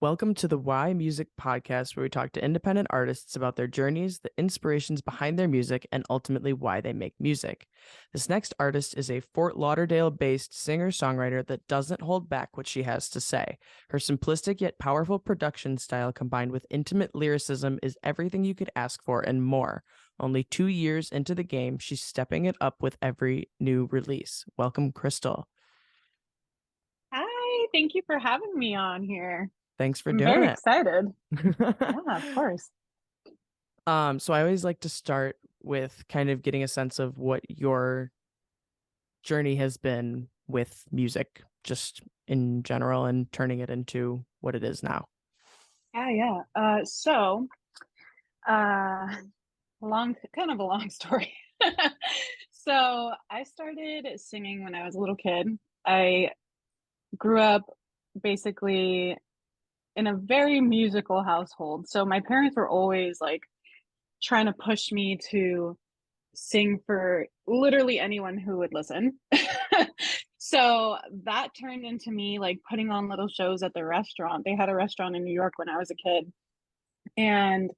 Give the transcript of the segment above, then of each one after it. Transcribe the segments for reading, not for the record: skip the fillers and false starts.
Welcome to the Why Music podcast, where we talk to independent artists about their journeys, the inspirations behind their music, and ultimately why they make music. This next artist is a Fort Lauderdale-based singer-songwriter that doesn't hold back what she has to say. Her simplistic yet powerful production style combined with intimate lyricism is everything you could ask for and more. Only 2 years into the game, she's stepping it up with every new release. Welcome, Cristal. Hi, thank you for having me on here. Thanks for I'm doing very it. excited. Yeah, of course. So I always like to start with kind of getting a sense of what your journey has been with music, just in general, and turning it into what it is now. Yeah. Uh, kind of a long story. So I started singing when I was a little kid. I grew up basically in a very musical household. So my parents were always like trying to push me to sing for literally anyone who would listen. So that turned into me like putting on little shows at the restaurant. They had a restaurant in New York when I was a kid. And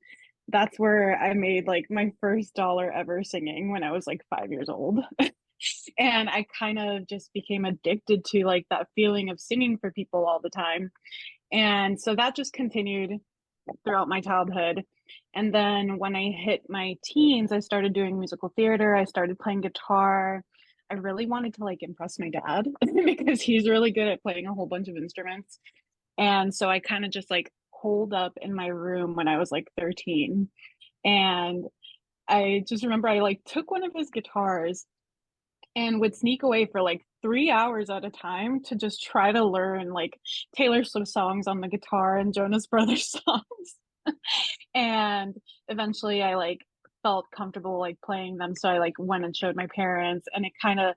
that's where I made like my first dollar ever singing when I was like 5 years old. And I kind of just became addicted to like that feeling of singing for people all the time. And so that just continued throughout my childhood. And then when I hit my teens, I started doing musical theater. I started playing guitar. I really wanted to like impress my dad because he's really good at playing a whole bunch of instruments. And so I kind of just like holed up in my room when I was like 13. And I just remember I like took one of his guitars and would sneak away for like 3 hours at a time to just try to learn like Taylor Swift songs on the guitar and Jonas Brothers songs. And eventually I like felt comfortable like playing them. So I like went and showed my parents, and it kind of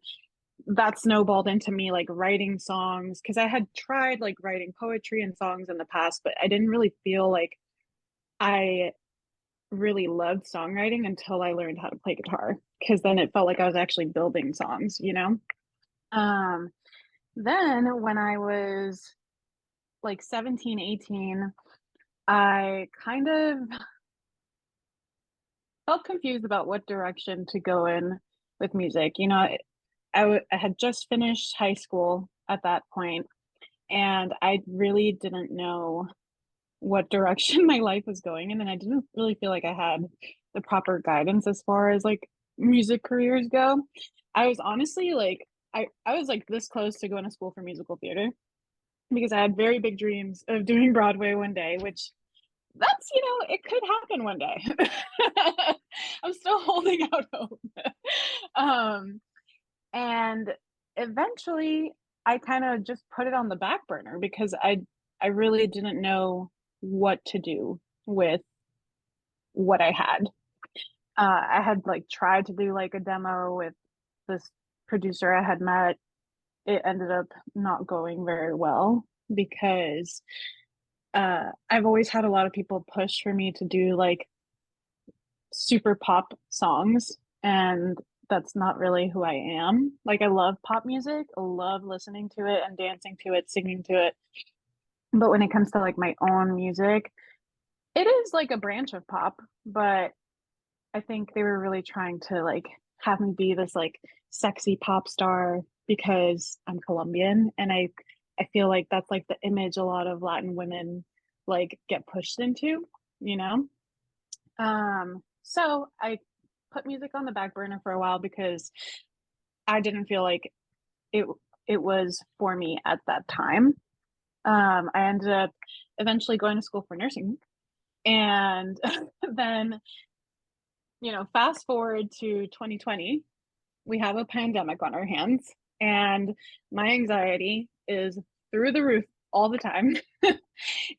that snowballed into me like writing songs because I had tried like writing poetry and songs in the past, but I didn't really feel like I really loved songwriting until I learned how to play guitar, because then it felt like I was actually building songs. Um, then when I was like 17, 18, I kind of felt confused about what direction to go in with music. I had just finished high school at that point, and I really didn't know what direction my life was going in, and I didn't really feel like I had the proper guidance as far as like music careers go. I was honestly like I was like this close to going to school for musical theater because I had very big dreams of doing Broadway one day, which it could happen one day. I'm still holding out hope. um and eventually I kind of just put it on the back burner because I really didn't know what to do with what I had. I had like tried to do like a demo with this producer I had met. It ended up not going very well because I've always had a lot of people push for me to do like super pop songs, and that's not really who I am. Like I love pop music, I love listening to it and dancing to it, singing to it. But when it comes to like my own music, it is like a branch of pop, but I think they were really trying to like have me be this like sexy pop star because I'm Colombian, and I feel like that's like the image a lot of Latin women like get pushed into, you know? So I put music on the back burner for a while because I didn't feel like it it was for me at that time. I ended up eventually going to school for nursing, and then fast forward to 2020, we have a pandemic on our hands, and my anxiety is through the roof all the time,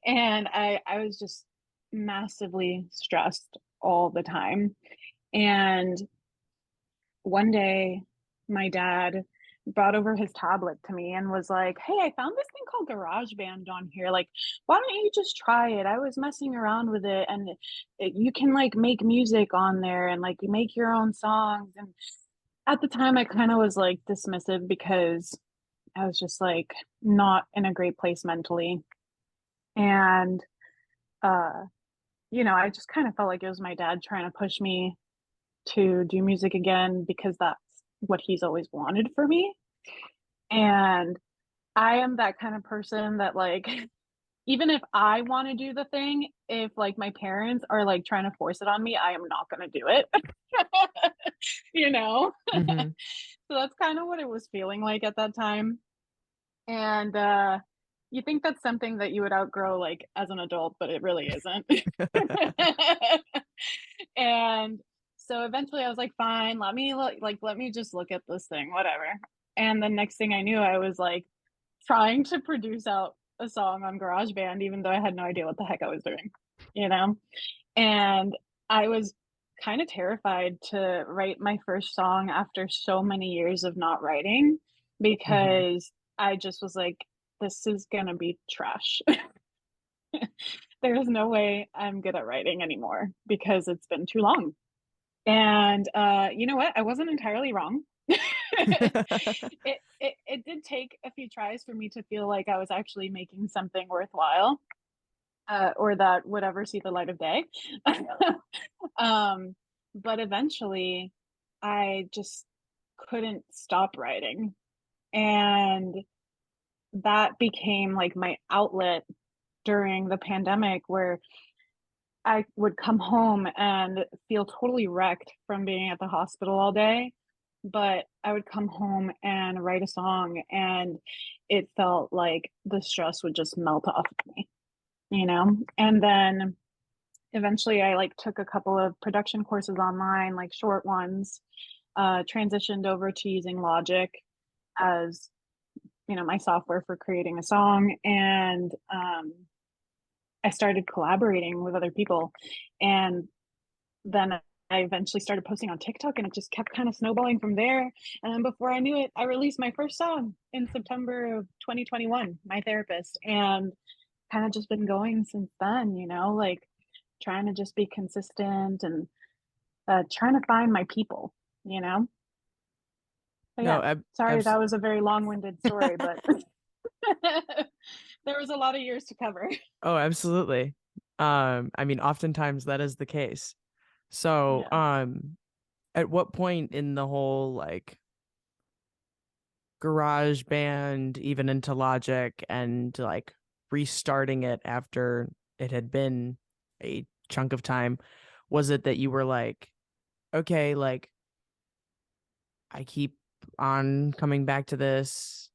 and I was just massively stressed all the time. And one day, my dad brought over his tablet to me and was like, "Hey, I found this thing called GarageBand on here. Like, why don't you just try it? I was messing around with it, and you can like make music on there and like you make your own songs." And at the time, I kind of was like dismissive because I was just like not in a great place mentally. And uh I just kind of felt like it was my dad trying to push me to do music again because that's what he's always wanted for me. And I am that kind of person that like even if I want to do the thing, if like my parents are like trying to force it on me, I am not going to do it. you know? Hmm. So that's kind of what it was feeling like at that time. And you think that's something that you would outgrow like as an adult, but it really isn't. And so eventually I was like, fine, let me just look at this thing, whatever. And the next thing I knew, I was like trying to produce out a song on GarageBand, even though I had no idea what the heck I was doing, you know? And I was kind of terrified to write my first song after so many years of not writing Hmm. because I just was like, this is gonna be trash. There's no way I'm good at writing anymore because it's been too long. And you know what? I wasn't entirely wrong. It did take a few tries for me to feel like I was actually making something worthwhile, or that would ever see the light of day. um, but eventually, I just couldn't stop writing, and that became like my outlet during the pandemic, where I would come home and feel totally wrecked from being at the hospital all day, but I would come home and write a song, and it felt like the stress would just melt off of me, you know? And then eventually I like took a couple of production courses online, like short ones, transitioned over to using Logic as, my software for creating a song. And I started collaborating with other people. And then I eventually started posting on TikTok, and it just kept kind of snowballing from there. And then before I knew it, I released my first song in September of 2021, My Therapist, and kind of just been going since then, like trying to just be consistent and trying to find my people, you know? But No, yeah, sorry, that was a very long winded story, but there was a lot of years to cover. oh, absolutely. I mean, oftentimes that is the case. So, Yeah. at what point in the whole like garage band, even into Logic and like restarting it after it had been a chunk of time, was it that you were like, okay, like I keep on coming back to this?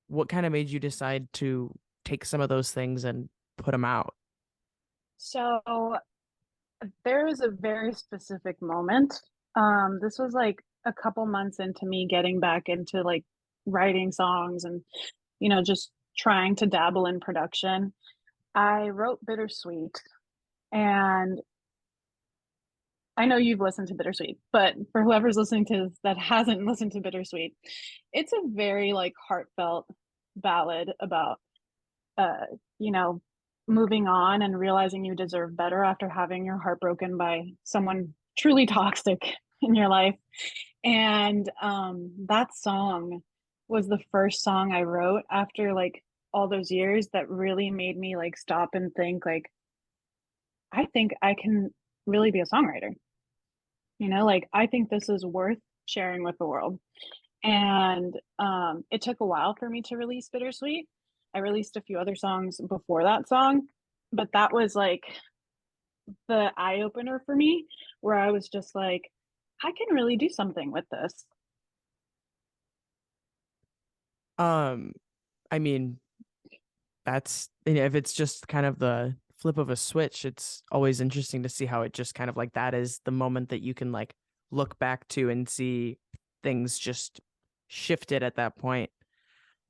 What kind of made you decide to take some of those things and put them out? So there was a very specific moment. This was like a couple months into me getting back into like writing songs and, just trying to dabble in production. I wrote Bittersweet, and I know you've listened to Bittersweet, but for whoever's listening to this that hasn't listened to Bittersweet, it's a very like heartfelt ballad about uh, you know, moving on and realizing you deserve better after having your heart broken by someone truly toxic in your life. And that song was the first song I wrote after like all those years that really made me like stop and think like I think I can really be a songwriter. Like I think this is worth sharing with the world. And it took a while for me to release Bittersweet. I released a few other songs before that song, but that was like the eye opener for me, where I was just like, I can really do something with this. Um, I mean, that's if it's just kind of the flip of a switch, it's always interesting to see how it just kind of like that is the moment that you can like look back to and see things just shifted at that point.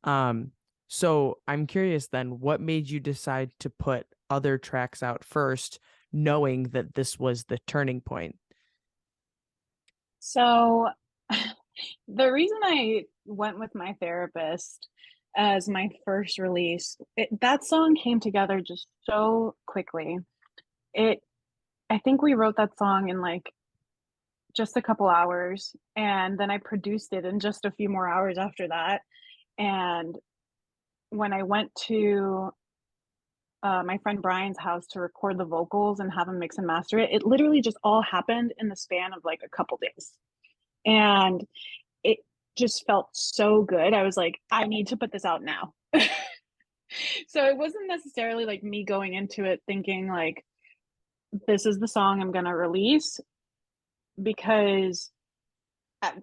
Um, so I'm curious then, what made you decide to put other tracks out first, knowing that this was the turning point? So the reason I went with My Therapist as my first release, that song came together just so quickly. It I think we wrote that song in like just a couple hours, and then I produced it in just a few more hours after that. And when I went to my friend Brian's house to record the vocals and have him mix and master it. It literally just all happened in the span of like a couple days. And it just felt so good. I was like, I need to put this out now. So it wasn't necessarily like me going into it thinking like, this is the song I'm going to release, because at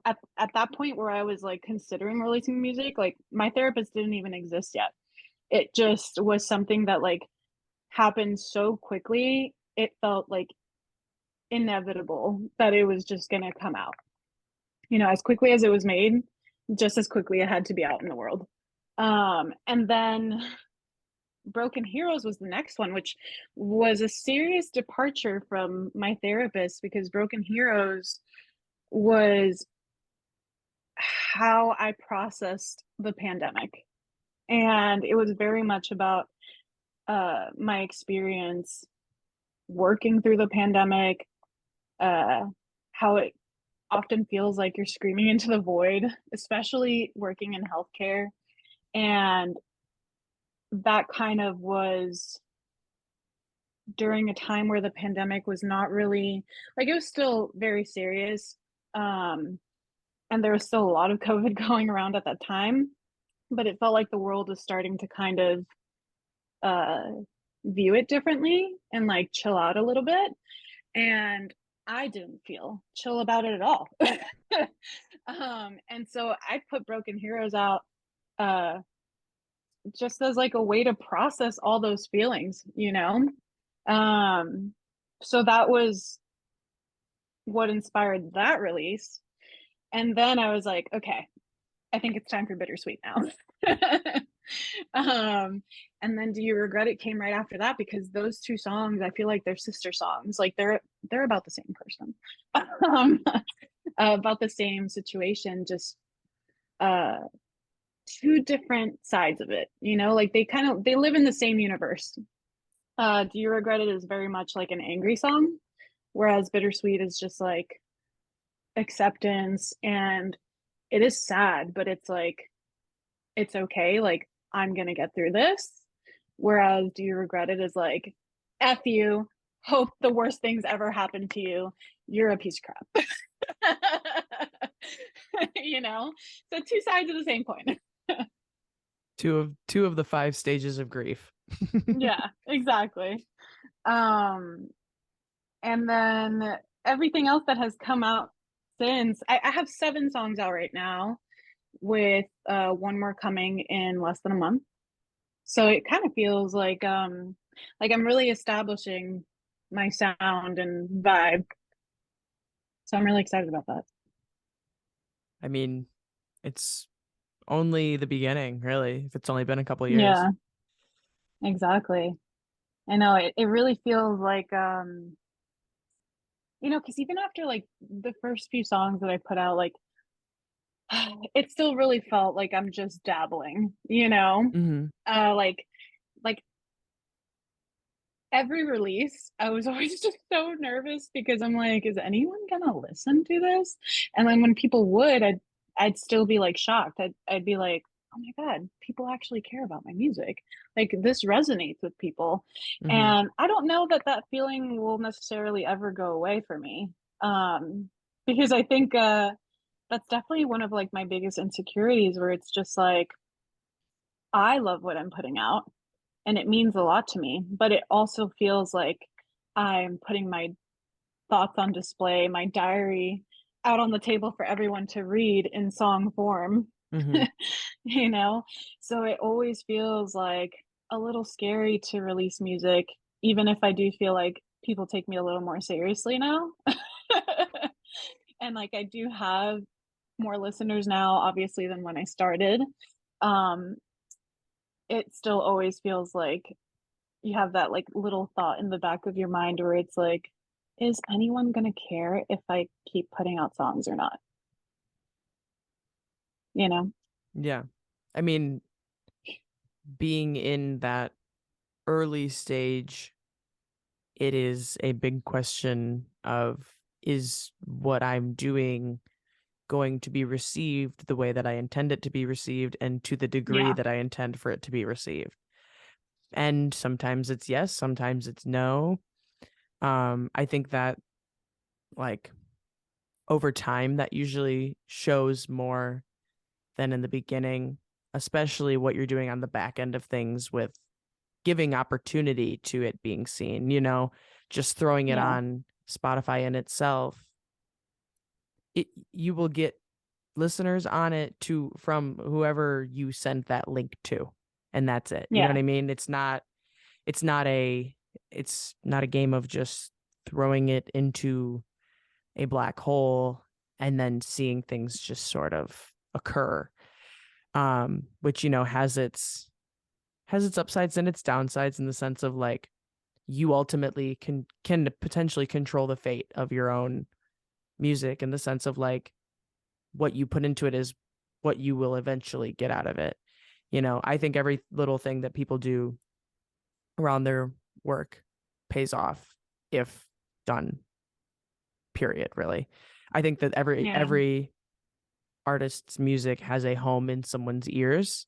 that point where I was like considering releasing music, like my therapist didn't even exist yet. It just was something that like happened so quickly. It felt like inevitable that it was just going to come out. You know, as quickly as it was made, just as quickly it had to be out in the world. And then Broken Heroes was the next one, which was a serious departure from my therapist, because Broken Heroes was how I processed the pandemic. And it was very much about my experience working through the pandemic, how it often feels like you're screaming into the void, especially working in healthcare. And that kind of was during a time where the pandemic was not really like, it was still very serious. And there was still a lot of COVID going around at that time, but it felt like the world was starting to kind of uh, view it differently and like chill out a little bit. And I didn't feel chill about it at all. And so I put Broken Heroes out uh, just as like a way to process all those feelings, you know? So that was what inspired that release. And then I was like, okay, I think it's time for Bittersweet now. And then Do You Regret It came right after that, because those two songs, I feel like they're sister songs. Like they're about the same person, about the same situation, just uh, two different sides of it. You know, like they live in the same universe. Do You Regret It is very much like an angry song, whereas Bittersweet is just like acceptance, and it is sad, but it's like it's okay, like I'm gonna get through this. Whereas Do You Regret It is like, F you, hope the worst things ever happen to you, you're a piece of crap. You know, so two sides of the same coin. Two of the five stages of grief. Yeah, exactly. um and then everything else that has come out since, I have 7 songs out right now, with one more coming in less than a month. So it kind of feels like I'm really establishing my sound and vibe. So I'm really excited about that. I mean, it's only the beginning, really, if it's only been a couple years. Yeah, exactly. I know it really feels like you know, because even after like the first few songs that I put out, like it still really felt like I'm just dabbling, you know? Mm-hmm. Like every release, I was always just so nervous, because I'm like, is anyone gonna listen to this? And then when people would, I'd still be like shocked. I'd be like, oh my God, people actually care about my music. Like this resonates with people. Mm-hmm. And I don't know that that feeling will necessarily ever go away for me. Um, because I think that's definitely one of like my biggest insecurities, where it's just like, I love what I'm putting out and it means a lot to me, but it also feels like I'm putting my thoughts on display, my diary out on the table for everyone to read in song form. Mm-hmm. You know, so it always feels like a little scary to release music, even if I do feel like people take me a little more seriously now. And like I do have more listeners now, obviously, than when I started. um it still always feels like you have that like little thought in the back of your mind where it's like, is anyone going to care if I keep putting out songs or not? You know? Yeah. I mean, being in that early stage, it is a big question of, is what I'm doing going to be received the way that I intend it to be received and to the degree Yeah. that I intend for it to be received? And sometimes it's yes, sometimes it's no. I think that like over time that usually shows more than in the beginning, especially what you're doing on the back end of things with giving opportunity to it being seen, just throwing it Yeah. on Spotify in itself. You will get listeners on it from whoever you send that link to. And that's it. You know what Yeah. I mean? It's not a it's not a game of just throwing it into a black hole and then seeing things just sort of occur. Which has its upsides and its downsides in the sense of like you ultimately can potentially control the fate of your own music in the sense of like what you put into it is what you will eventually get out of it. I think every little thing that people do around their work pays off if done, period, really. I think that Yeah. every artist's music has a home in someone's ears.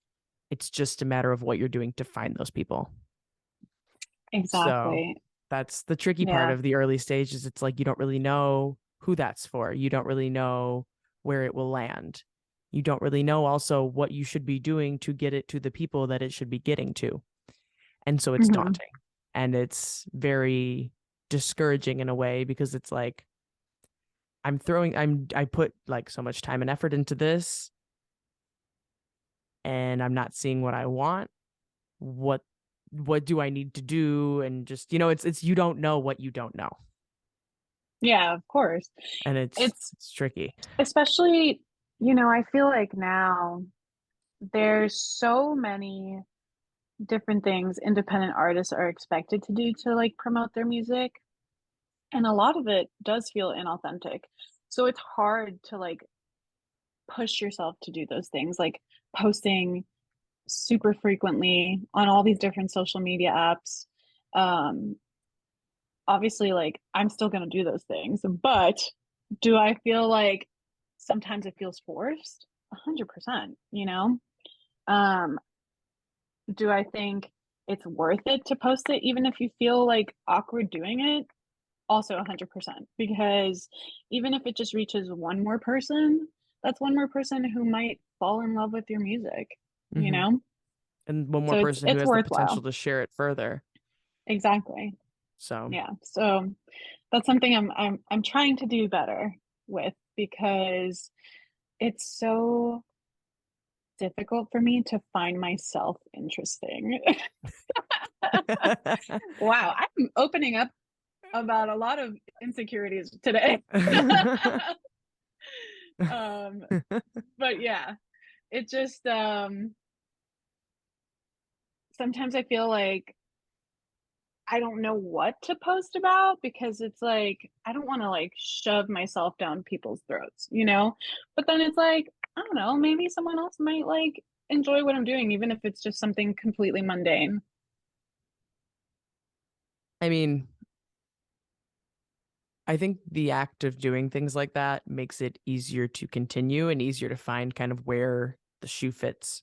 It's just a matter of what you're doing to find those people. So Exactly. that's the tricky part Yeah. of the early stages. It's like you don't really know who that's for. You don't really know where it will land. You don't really know also what you should be doing to get it to the people that it should be getting to. And so it's Hmm. daunting and it's very discouraging in a way because it's like I put like so much time and effort into this and I'm not seeing what I want. What what do I need to do? And just, it's you don't know what you don't know. Yeah, of course. And it's It's it's tricky. especially, I feel like now there's so many different things independent artists are expected to do to like promote their music. And a lot of it does feel inauthentic. So it's hard to like push yourself to do those things, like posting super frequently on all these different social media apps. Um, Obviously, like I'm still going to do those things, but do I feel like sometimes it feels forced? 100%, Um, do I think it's worth it to post it even if you feel like awkward doing it? Also 100%, because even if it just reaches one more person, that's one more person who might fall in love with your music, you Hmm. know? And one more So it's person who it's has the potential worthwhile. to share it further. Exactly. So, Yeah. So that's something I'm trying to do better with because it's so difficult for me to find myself interesting. Wow, I'm opening up about a lot of insecurities today. um but yeah, it just sometimes I feel like I don't know what to post about because it's like I don't want to like shove myself down people's throats. But then it's like, I don't know, maybe someone else might like enjoy what I'm doing, even if it's just something completely mundane. I mean, I think the act of doing things like that makes it easier to continue and easier to find kind of where the shoe fits.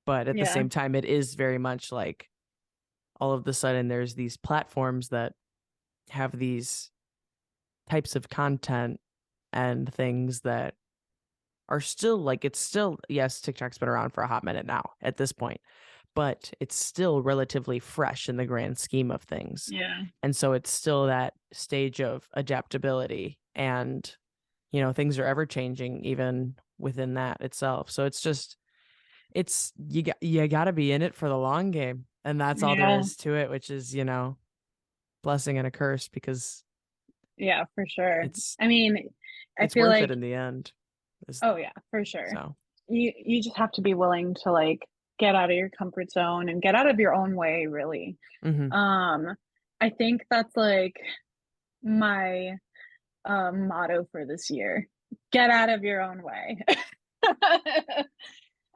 But at the Yeah. same time, it is very much like all of the sudden there's these platforms that have these types of content and things that are still like it's still yes, TikTok's been around for a hot minute now at this point, but it's still relatively fresh in the grand scheme of things. Yeah. And so it's still that stage of adaptability and things are ever changing even within that itself. So it's just you got to be in it for the long game. And that's all there Yeah. is to it, which is, blessing and a curse because Yeah, for sure. it's I mean, I it's feel worth it like, in the end. Is oh yeah, for sure. so. You just have to be willing to like get out of your comfort zone and get out of your own way, really. Hmm. Um, I think that's like my motto for this year. Get out of your own way.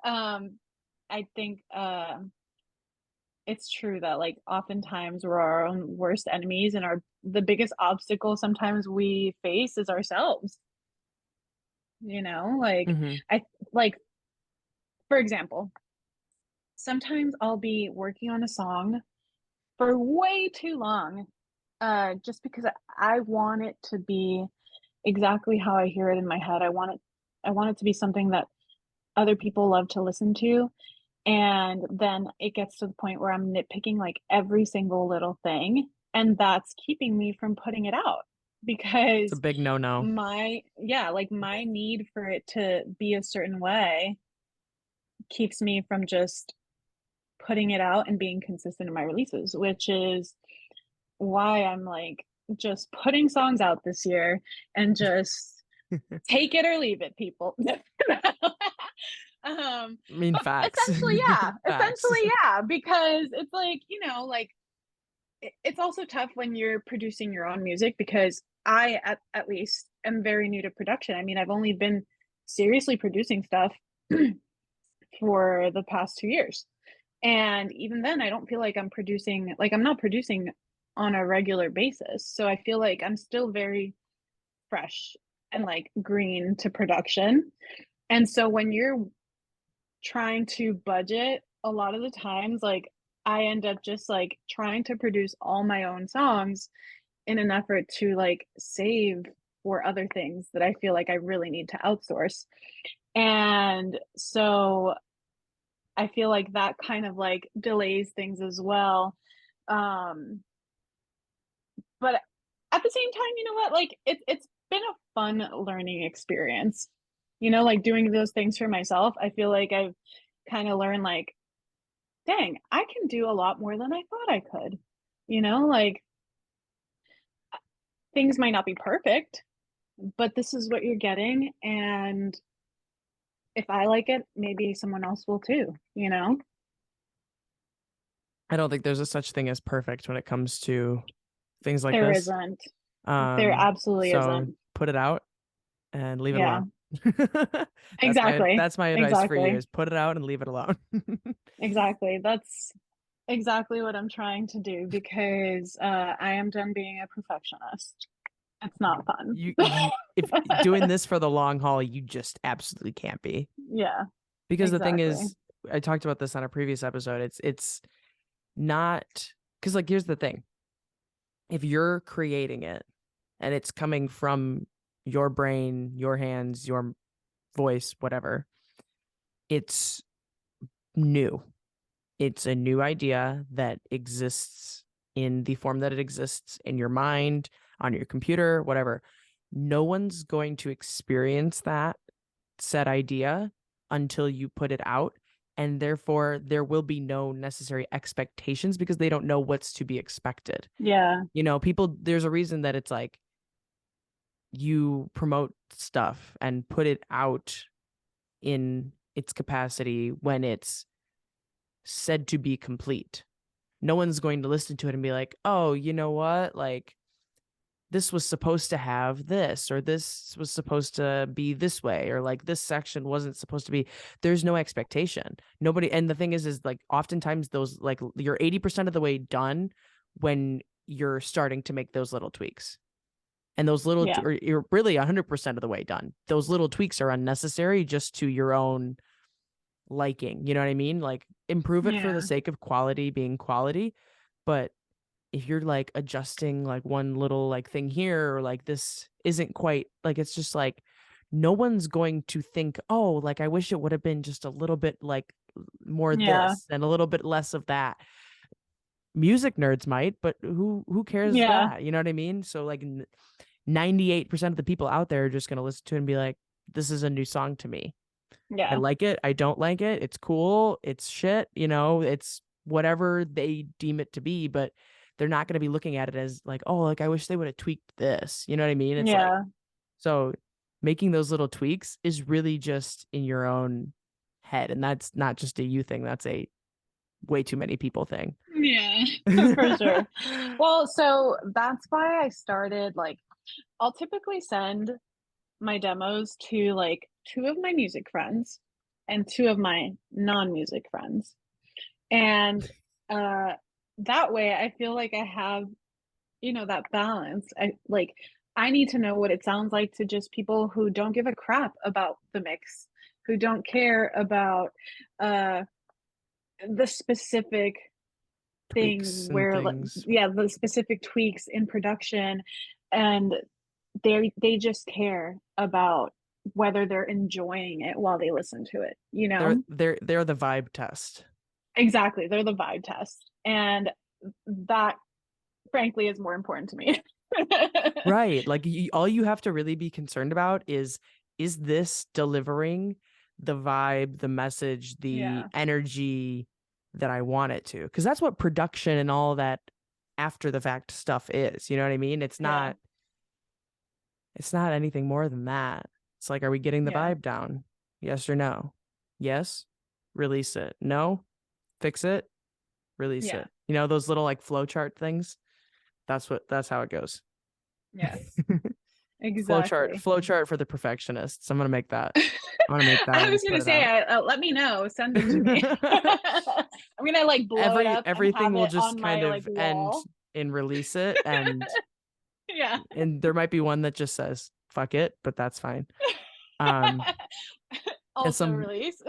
um, I think it's true that like oftentimes we're our own worst enemies and our the biggest obstacle sometimes we face is ourselves. Like Hmm. I like for example, sometimes I'll be working on a song for way too long, just because I want it to be exactly how I hear it in my head. I want it to be something that other people love to listen to, and then it gets to the point where I'm nitpicking, like, every single little thing, and that's keeping me from putting it out It's a because big no-no. my need for it to be a certain way keeps me from just putting it out and being consistent in my releases, which is why I'm, like, just putting songs out this year and just take it or leave it, people. I mean, But facts. Facts. essentially, yeah, because it's like, like, it's also tough when you're producing your own music because I, at least, am very new to production. I mean, I've only been seriously producing stuff for the past 2 years. And even then, I don't feel like I'm not producing on a regular basis. So I feel like I'm still very fresh and like green to production. And so when you're trying to budget, a lot of the times, like, I end up just like trying to produce all my own songs in an effort to like save for other things that I feel like I really need to outsource. And so I feel like that kind of like delays things as well. Um, but at the same time, you know what? Like, it's been a fun learning experience. Like, doing those things for myself. I feel like I've kind of learned, like, dang, I can do a lot more than I thought I could. Like, things might not be perfect, but this is what you're getting, and if I like it, maybe someone else will too. I don't think there's a such thing as perfect when it comes to things like There this. isn't. There absolutely So isn't. put it out and leave it Yeah, alone. That's my exactly. that's my advice for you Exactly. is put it out and leave it alone. Exactly. That's exactly what I'm trying to do because I am done being a perfectionist. It's not fun. You if doing this for the long haul, you just absolutely can't be. Yeah, Because the thing exactly. is, I talked about this on a previous episode. It's not because like here's the thing. If you're creating it and it's coming from your brain, your hands, your voice, whatever, it's new. It's a new idea that exists in the form that it exists in your mind, on your computer, whatever. No one's going to experience that said idea until you put it out. And therefore, there will be no necessary expectations because they don't know what's to be expected. Yeah. People, there's a reason that it's like you promote stuff and put it out in its capacity when it's said to be complete. No one's going to listen to it and be like, oh, you know what? Like, this was supposed to have this, or this was supposed to be this way, or like this section wasn't supposed to be. There's no expectation. Nobody, and the thing is like oftentimes those, like, you're 80% of the way done when you're starting to make those little tweaks. And those little, Yeah. or you're really 100% of the way done. Those little tweaks are unnecessary just to your own liking. You know what I mean? Like, improve it for the Yeah. sake of quality being quality. But if you're like adjusting like one little like thing here, or like this isn't quite like, it's just like no one's going to think, oh, like I wish it would have been just a little bit like more Yeah. this and a little bit less of that. Music nerds might, but who cares Yeah. that? You know what I mean? So like 98% of the people out there are just going to listen to it and be like, this is a new song to me. I Yeah. like it. I don't like it. It's cool. It's shit. It's whatever they deem it to be, but they're not going to be looking at it as like, oh, like I wish they would have tweaked this. You know what I mean? It's like, Yeah. so making those little tweaks is really just in your own head. And that's not just a you thing. That's a way too many people thing. Yeah. For sure. Well, so that's why I started, like, I'll typically send my demos to like two of my music friends and two of my non-music friends. And uh that way I feel like I have, that balance. I need to know what it sounds like to just people who don't give a crap about the mix, who don't care about uh the specific things Tweaks and where things. yeah, the specific tweaks in production, and they just care about whether they're enjoying it while they listen to it, you They're know? they're they're the vibe test. Exactly. They're the vibe test. And that frankly is more important to me. Right. Like all you have to really be concerned about is this delivering the vibe, the message, the Yeah. energy that I want it to? Because that's what production and all that after the fact stuff is. You know what I mean? Yeah. It's not anything more than that. It's like, are we getting the Yeah. vibe down? Yes or no? Yes, release it. No, fix it, release Yeah. it. You know, those little like flow chart things. That's how it goes. Yes. flow chart, Exactly. flow chart for the perfectionists. I'm gonna make that. I I'm gonna was put gonna it say, out. let me know. Send them to me. I'm gonna like blow it up and Everything have will it just on kind my like of end wall. in release it, Yeah. and there might be one that just says fuck it, but that's fine. Um, and Also some release.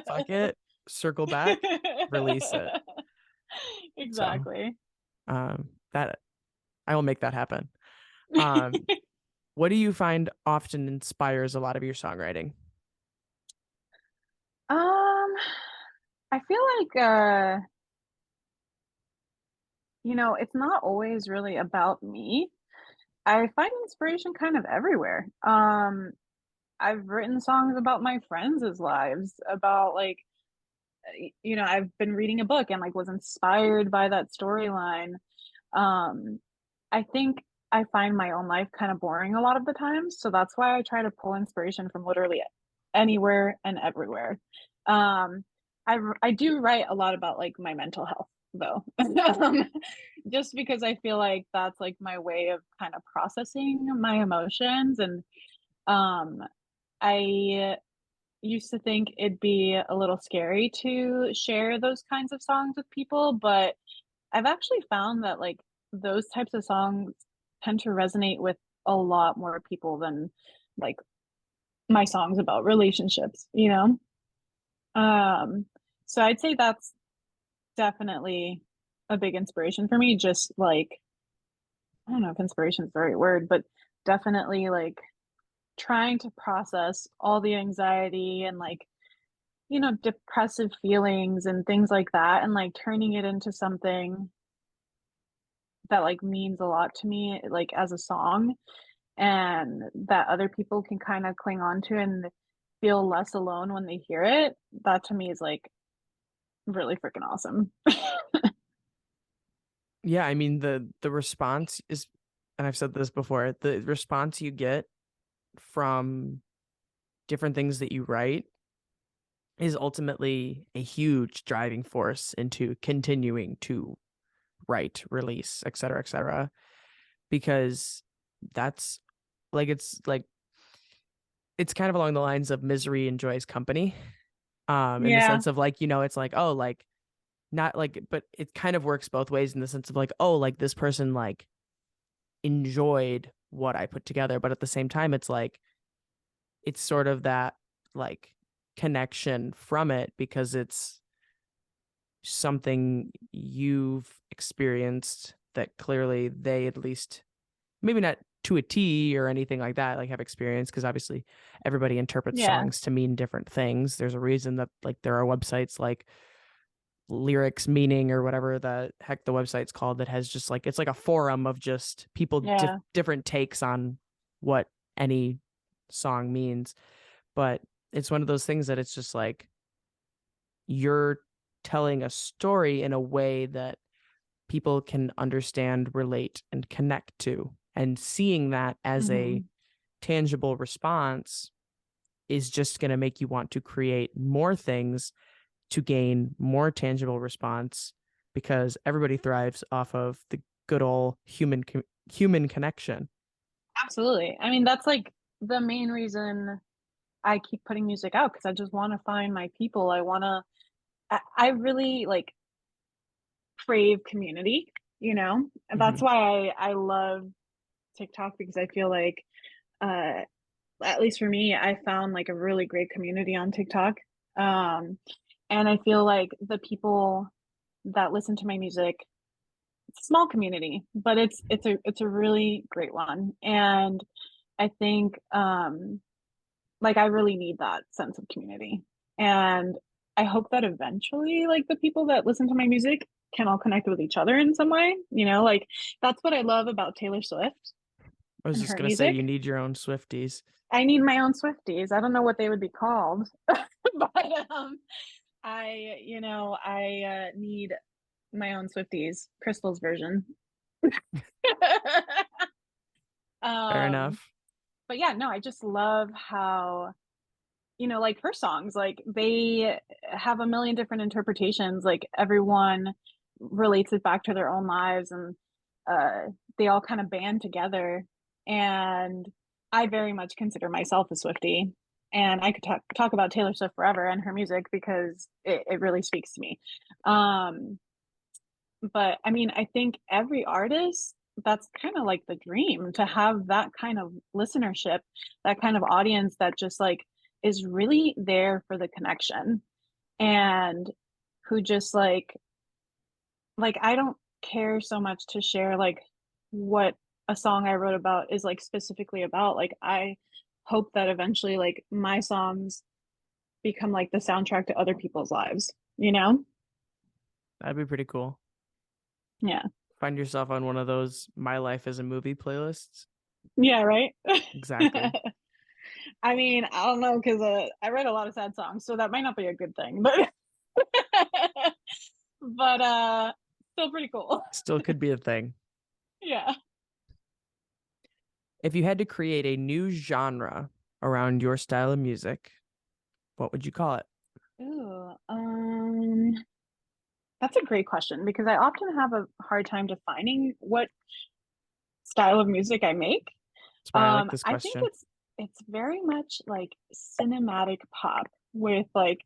fuck it, circle back, release it. So Exactly. that I will make that happen. Um, what do you find often inspires a lot of your songwriting? Um, I feel like it's not always really about me. I find inspiration kind of everywhere. I've written songs about my friends' lives, about like I've been reading a book and like was inspired by that storyline. Um, I think I find my own life kind of boring a lot of the times, so that's why I try to pull inspiration from literally anywhere and everywhere. Um, I do write a lot about like my mental health though, just because I feel like that's like my way of kind of processing my emotions, and um, I used to think it'd be a little scary to share those kinds of songs with people, but I've actually found that like those types of songs tend to resonate with a lot more people than like my songs about relationships, you know? Um, so I'd say that's definitely a big inspiration for me. Just like, I don't know if inspiration is the right word, but definitely like trying to process all the anxiety and like, depressive feelings and things like that, and like turning it into something that like means a lot to me, like as a song, and that other people can kind of cling on to and feel less alone when they hear it. That to me is like really freaking awesome. Yeah, I mean the response is, and I've said this before, the response you get from different things that you write is ultimately a huge driving force into continuing to write, release, et cetera, et cetera. Because that's like it's kind of along the lines of misery enjoys company. In the Yeah. sense of like, it's like, oh, like not like, but it kind of works both ways in the sense of like, oh, like this person like enjoyed what I put together, but at the same time, it's like it's sort of that like connection from it because it's something you've experienced that clearly they at least maybe not to a T or anything like that, like have experience because obviously everybody interprets Yeah. songs to mean different things. There's a reason that like there are websites like lyrics meaning or whatever the heck the website's called that has just like it's like a forum of just people Yeah. different takes on what any song means. But it's one of those things that it's just like you're telling a story in a way that people can understand, relate, and connect to. And seeing that as a Hmm. tangible response is just going to make you want to create more things to gain more tangible response because everybody thrives off of the good old human connection. Absolutely. I mean, that's like the main reason I keep putting music out, because I just want to find my people. I really like crave community, and that's Mm-hmm. why I love TikTok, because I feel like, uh, at least for me, I found like a really great community on TikTok. Um, and I feel like the people that listen to my music. It's a small community, but it's a really great one. And I think like I really need that sense of community. And I hope that eventually like the people that listen to my music can all connect with each other in some way. Like that's what I love about Taylor Swift I was and just her gonna say you music. need your own Swifties. I need my own Swifties. I don't know what they would be called, but I need my own Swifties, Crystal's version. Fair um, enough. but yeah, no, I just love how like her songs, like they have a million different interpretations. Like everyone relates it back to their own lives, and uh, they all kind of band together. And I very much consider myself a Swiftie. And I could talk about Taylor Swift forever and her music because it really speaks to me. Um, but I mean, I think every artist, that's kind of like the dream to have that kind of listenership, that kind of audience that just like is really there for the connection and who just like I don't care so much to share like what a song I wrote about is like specifically about. Like I hope that eventually like my songs become like the soundtrack to other people's lives, you know? That'd be pretty cool. Yeah. Find yourself on one of those My Life as a Movie playlists. Yeah, right? Exactly. I mean, I don't know because I write a lot of sad songs, so that might not be a good thing, but but still pretty cool. Still could be a thing. Yeah. If you had to create a new genre around your style of music, what would you call it? Ooh, that's a great question because I often have a hard time defining what style of music I make. That's why I like this I think question. it's very much like cinematic pop with like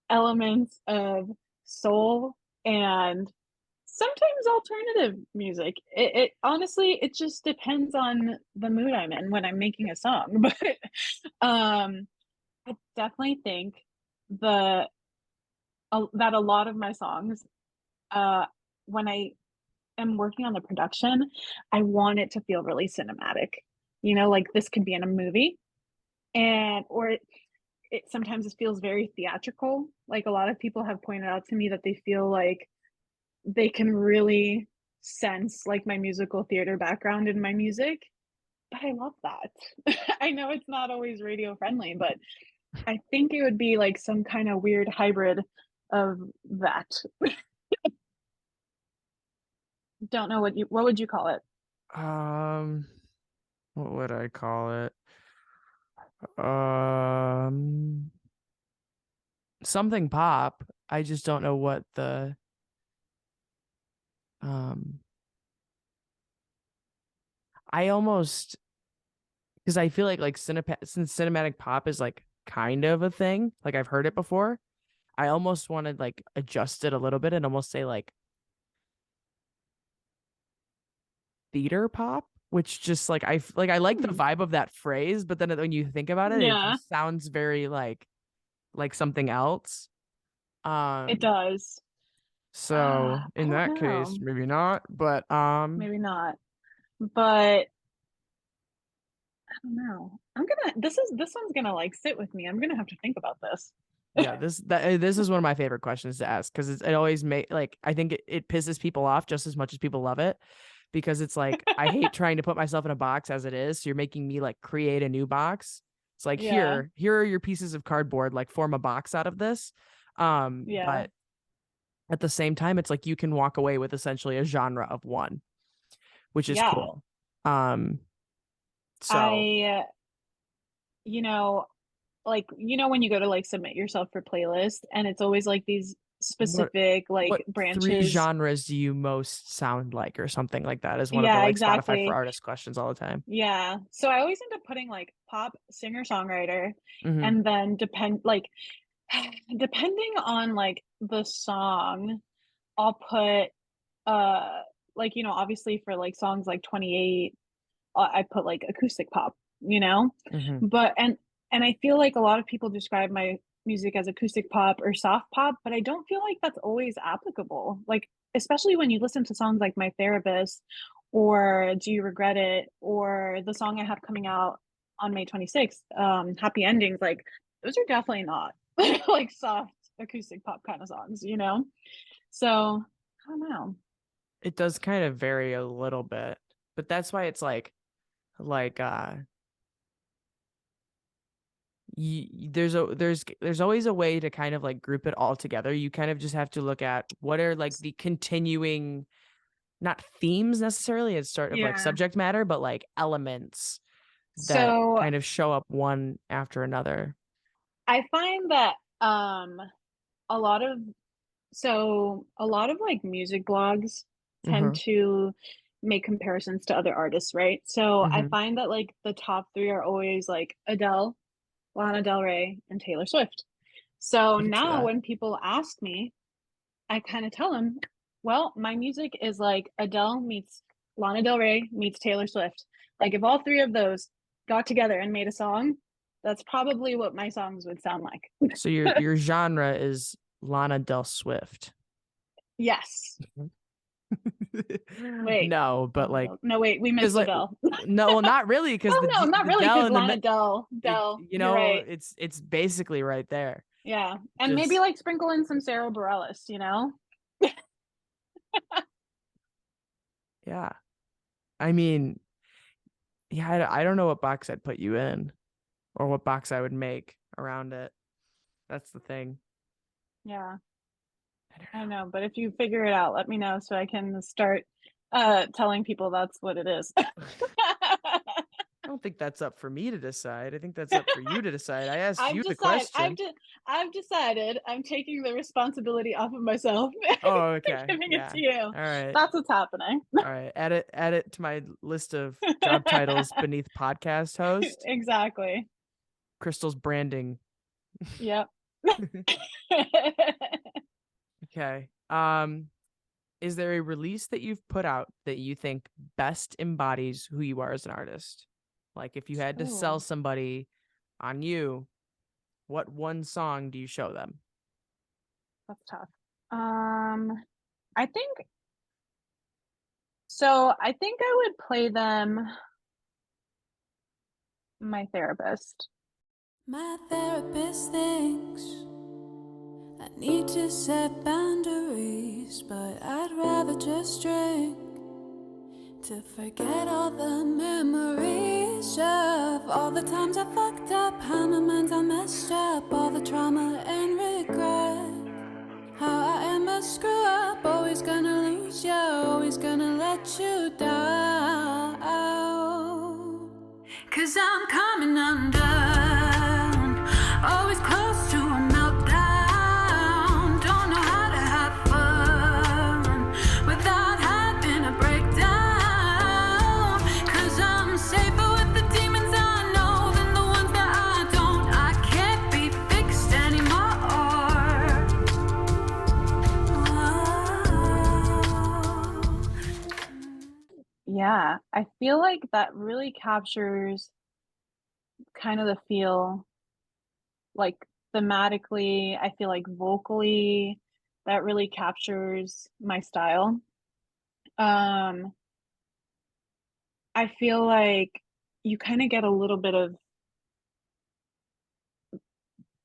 elements of soul and sometimes alternative music. It honestly it just depends on the mood I'm in when I'm making a song. But I definitely think the that a lot of my songs, uh, when I am working on the production, I want it to feel really cinematic. Like this could be in a movie, and or it sometimes it feels very theatrical. Like a lot of people have pointed out to me that they feel like they can really sense like my musical theater background in my music. But I love that. I know it's not always radio friendly, but I think it would be like some kind of weird hybrid of that. Don't know what would you call it? Um, what would I call it? Um, something pop. I just don't know what the um I almost because I feel like since cinematic pop is like kind of a thing, like I've heard it before. I almost want to like adjust it a little bit and almost say like theater pop, which just like I like the Hmm. vibe of that phrase, but then when you think about it, it Yeah, just sounds very like something else. it Um, does. so I in don't that case, know. maybe not, but Maybe not. But I don't know. This one's gonna like sit with me. I'm gonna have to think about this. yeah, this is one of my favorite questions to ask because it always make like I think it pisses people off just as much as people love it because it's like I hate trying to put myself in a box as it is. So you're making me like create a new box. It's like Yeah, here are your pieces of cardboard, like form a box out of this. yeah. But at the same time, it's like you can walk away with essentially a genre of one, which is Yeah. cool. Um, so I you know, like when you go to like submit yourself for playlist and it's always like these what specific like what three branches. genres do you most sound like or something like that is one of the Yeah, like Spotify for exactly. artists questions all the time. Yeah. So I always end up putting like pop singer-songwriter Hmm. and then depending on like the song, I'll put like obviously for like songs like 28, I put like acoustic pop. Hmm. But and I feel like a lot of people describe my music as acoustic pop or soft pop, but I don't feel like that's always applicable. Like, especially when you listen to songs like My Therapist or Do You Regret It or the song I have coming out on May 26th, Happy Endings, like those are definitely not like soft acoustic pop kind of songs, you know? So I don't know. It does kind of vary a little bit, but that's why it's like there's always a way to kind of like group it all together. You kind of just have to look at what are like the continuing, not themes necessarily as sort of like Yeah. subject matter, but like elements that So kind of show up one after another. I find that a lot of a lot of like music blogs tend Mm-hmm. to make comparisons to other artists, right? So I Mm-hmm. find that like the top three are always like Adele, Lana Del Rey, and Taylor Swift. So I could see now that. when people ask me, I kind of tell them, well, my music is like Adele meets Lana Del Rey meets Taylor Swift. Like if all three of those got together and made a song, that's probably what my songs would sound like. So your genre is Lana Del Swift. Yes. Wait. No, but Lana like Del. No, wait, we because missed like Adele. no, well, not really because Oh no, not The really, Del because and Lana Del. Del, you you're know right. it's basically right there. Yeah. And maybe Just like sprinkle in some Sarah Bareilles, you know? yeah. I mean, yeah, I don't know what box I'd put you in or what box I would make around it. That's the thing. Yeah. I don't I don't know, but if you figure it out, let me know so I can start telling people that's what it is. know. I don't think that's up for me to decide. I think that's up for you to decide. I asked I've you the decided question. I've decided I'm taking the responsibility off of myself Oh, and okay. giving it Yeah. to you. All right. That's what's happening. All right. Add it to my list of job titles beneath podcast host. Exactly. Crystal's branding. Yep. Okay. Is there a release that you've put out that you think best embodies who you are as an artist? Like if you had to sell Oh, somebody on you, what one song do you show them? that's tough. I think so. I think I would play them My Therapist. My therapist thinks I need to set boundaries, but I'd rather just drink to forget all the memories of all the times I fucked up, how my mind's all messed up, all the trauma and regret. How I am a screw up, always gonna lose you, always gonna let you down. 'Cause I'm coming undone, always close to a meltdown. Don't know how to have fun without having a breakdown. 'Cause I'm safer with the demons I know than the ones that I don't. I can't be fixed anymore. Yeah, I feel like that really captures kind of the feel, like thematically, I feel like vocally, that really captures my style. Um, I feel like you kind of get a little bit of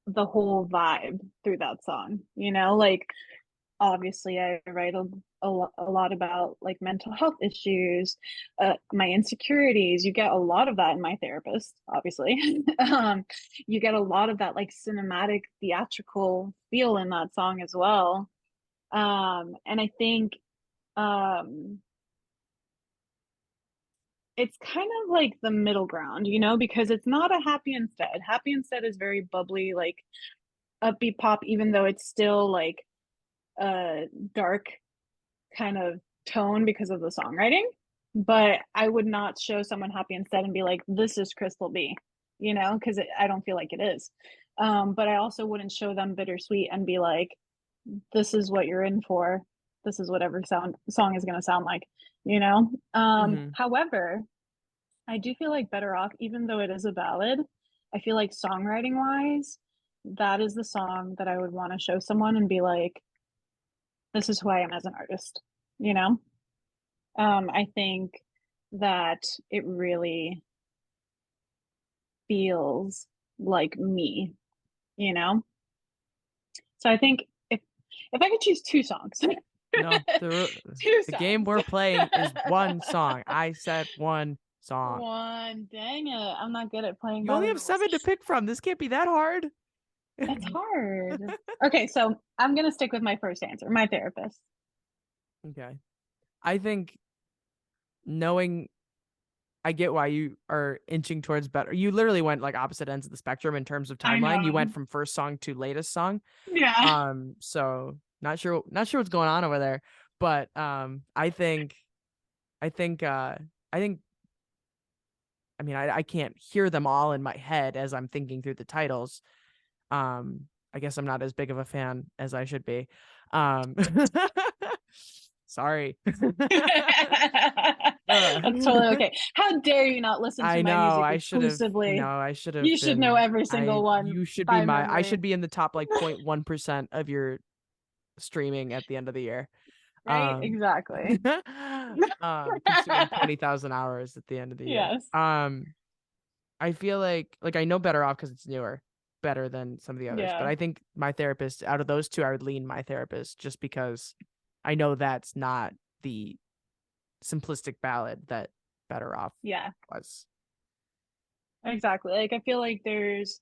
the whole vibe through that song, you know? Like obviously I write a lot about like mental health issues, my insecurities. You get a lot of that in My Therapist, obviously. You get a lot of that like cinematic theatrical feel in that song as well. And I think um it's kind of like the middle ground, you know, because it's not a Happy Instead. Happy Instead is very bubbly, like upbeat pop, even though it's still like a dark kind of tone because of the songwriting. But I would not show someone Happy Instead and be like, this is Cristal B, you know, because I don't feel like it is. But I also wouldn't show them Bittersweet and be like, this is what you're in for. This is what every song is going to sound like, you know? Mm-hmm. However, I do feel like Better Off, even though it is a ballad, I feel like songwriting wise, that is the song that I would want to show someone and be like, this is who I am as an artist, you know? I think that it really feels like me, you know? So I think if I could choose two songs, No, two the game songs. we're playing is one song. I said one song. One, dang it. I'm not good at playing You by only the have rules. 7 to pick from. This can't be that hard. It's hard. Okay, so I'm gonna stick with my first answer, my therapist. Okay. I think knowing I get why you are inching towards better. You literally went like opposite ends of the spectrum in terms of I timeline. You know. went from first song to latest song. Yeah. So not sure what's going on over there, but I think I think I think I mean I can't hear them all in my head as I'm thinking through the titles. I guess I'm not as big of a fan as I should be. Sorry. That's totally okay. How dare you not listen to I my know. music I should have. No, exclusively? I should have You should know been. every single one You should be by my. I memory. should be in the top like 0.1% of your streaming at the end of the year. Right? Exactly. Consuming 20,000 hours at the end of the year. Yes. I feel like I know Better Off because it's newer, better than some of the others. Yeah. But I think My Therapist, out of those two, I would lean My Therapist just because I know that's not the simplistic ballad that Better Off Yeah. was. Exactly. Like I feel like there's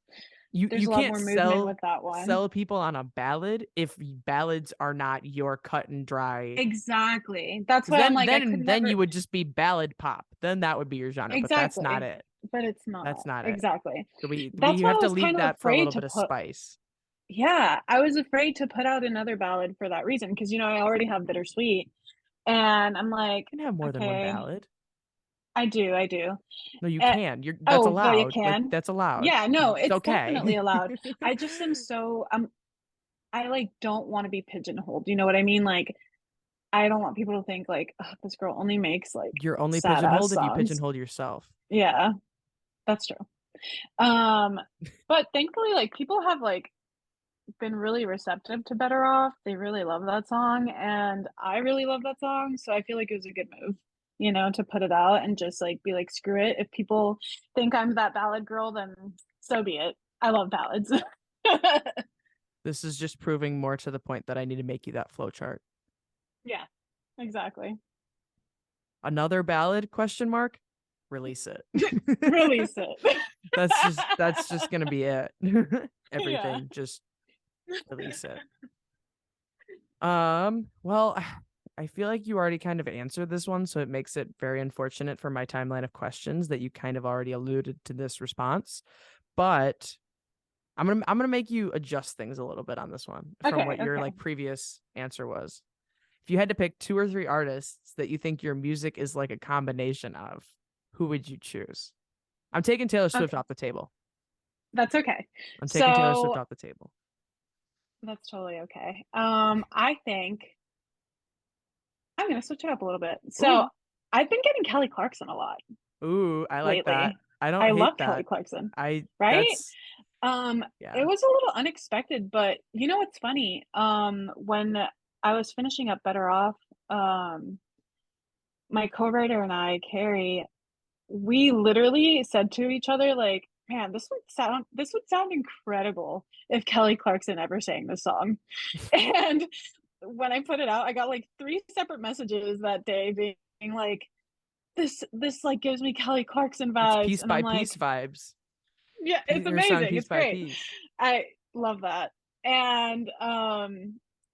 You a lot can't more movement with that one. sell people on a ballad if ballads are not your cut and dry. Exactly. That's why Then I'm like I could then never. you would just be ballad pop. Then that would be your genre, but that's not Exactly. it. But it's not. That's not it. Exactly. So we That's why have I to was leave kind of that for a afraid little to bit of put. spice. Yeah, I was afraid to put out another ballad for that reason because I already have Bittersweet, and I'm like, You can have more than one okay, ballad. I do. No, you Uh, can. That's oh, but you allowed. Like can. that's allowed. Yeah, no, It's it's definitely okay. allowed. I just am so I like don't want to be pigeonholed. You know what I mean? Like I don't want people to think like, oh, this girl only makes like You're only sad ass pigeonholed if you songs. pigeonhole yourself. Yeah, that's true. But thankfully, like people have like been really receptive to Better Off. They really love that song, and I really love that song. So I feel like it was a good move, to put it out and just like be like, screw it. If people think I'm that ballad girl, then so be it. I love ballads. This is just proving more to the point that I need to make you that flow chart. Yeah, exactly. Another ballad? Question mark. Release it. Release it. That's just gonna be it. Everything. Yeah. Just release it. Well, I feel like you already kind of answered this one, so it makes it very unfortunate for my timeline of questions that you kind of already alluded to this response. But I'm gonna make you adjust things a little bit on this one from what your Okay. like previous answer was. If you had to pick 2 or 3 artists that you think your music is like a combination of, who would you choose? I'm taking Taylor Swift Okay. off the table. That's okay. I'm taking Taylor Swift off the table. That's totally okay. I think I'm gonna switch it up a little bit. So Ooh. I've been getting Kelly Clarkson a lot Ooh, I like that. lately. I don't I hate love Kelly that. Clarkson. Right? It Yeah. was a little unexpected, but what's funny? When I was finishing up Better Off, my co-writer and I, Carrie, we literally said to each other, like, man, this would sound incredible if Kelly Clarkson ever sang this song. And when I put it out, I got like 3 separate messages that day being like, this like gives me Kelly Clarkson It's vibes. piece And I'm by like, piece vibes. yeah, it's Your song amazing. piece It's by great. piece. I love that. And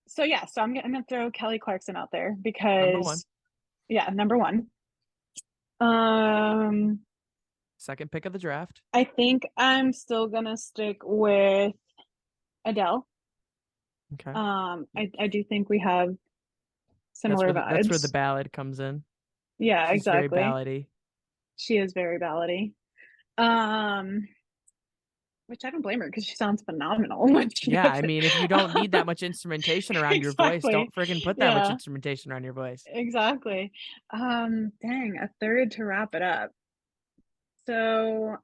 so yeah, so I'm gonna throw Kelly Clarkson out there Number 1. because number 1. Second pick of the draft. I think I'm still gonna stick with Adele. Okay. I do think we have similar vibes. That's where the ballad comes in. Yeah, She's very exactly. ballady. She is very ballady. Which I don't blame her because she sounds phenomenal. Yeah, I mean, if you don't need that much instrumentation around your voice, Exactly. don't freaking put that much instrumentation around your voice. Exactly. Dang, a third to wrap it up. So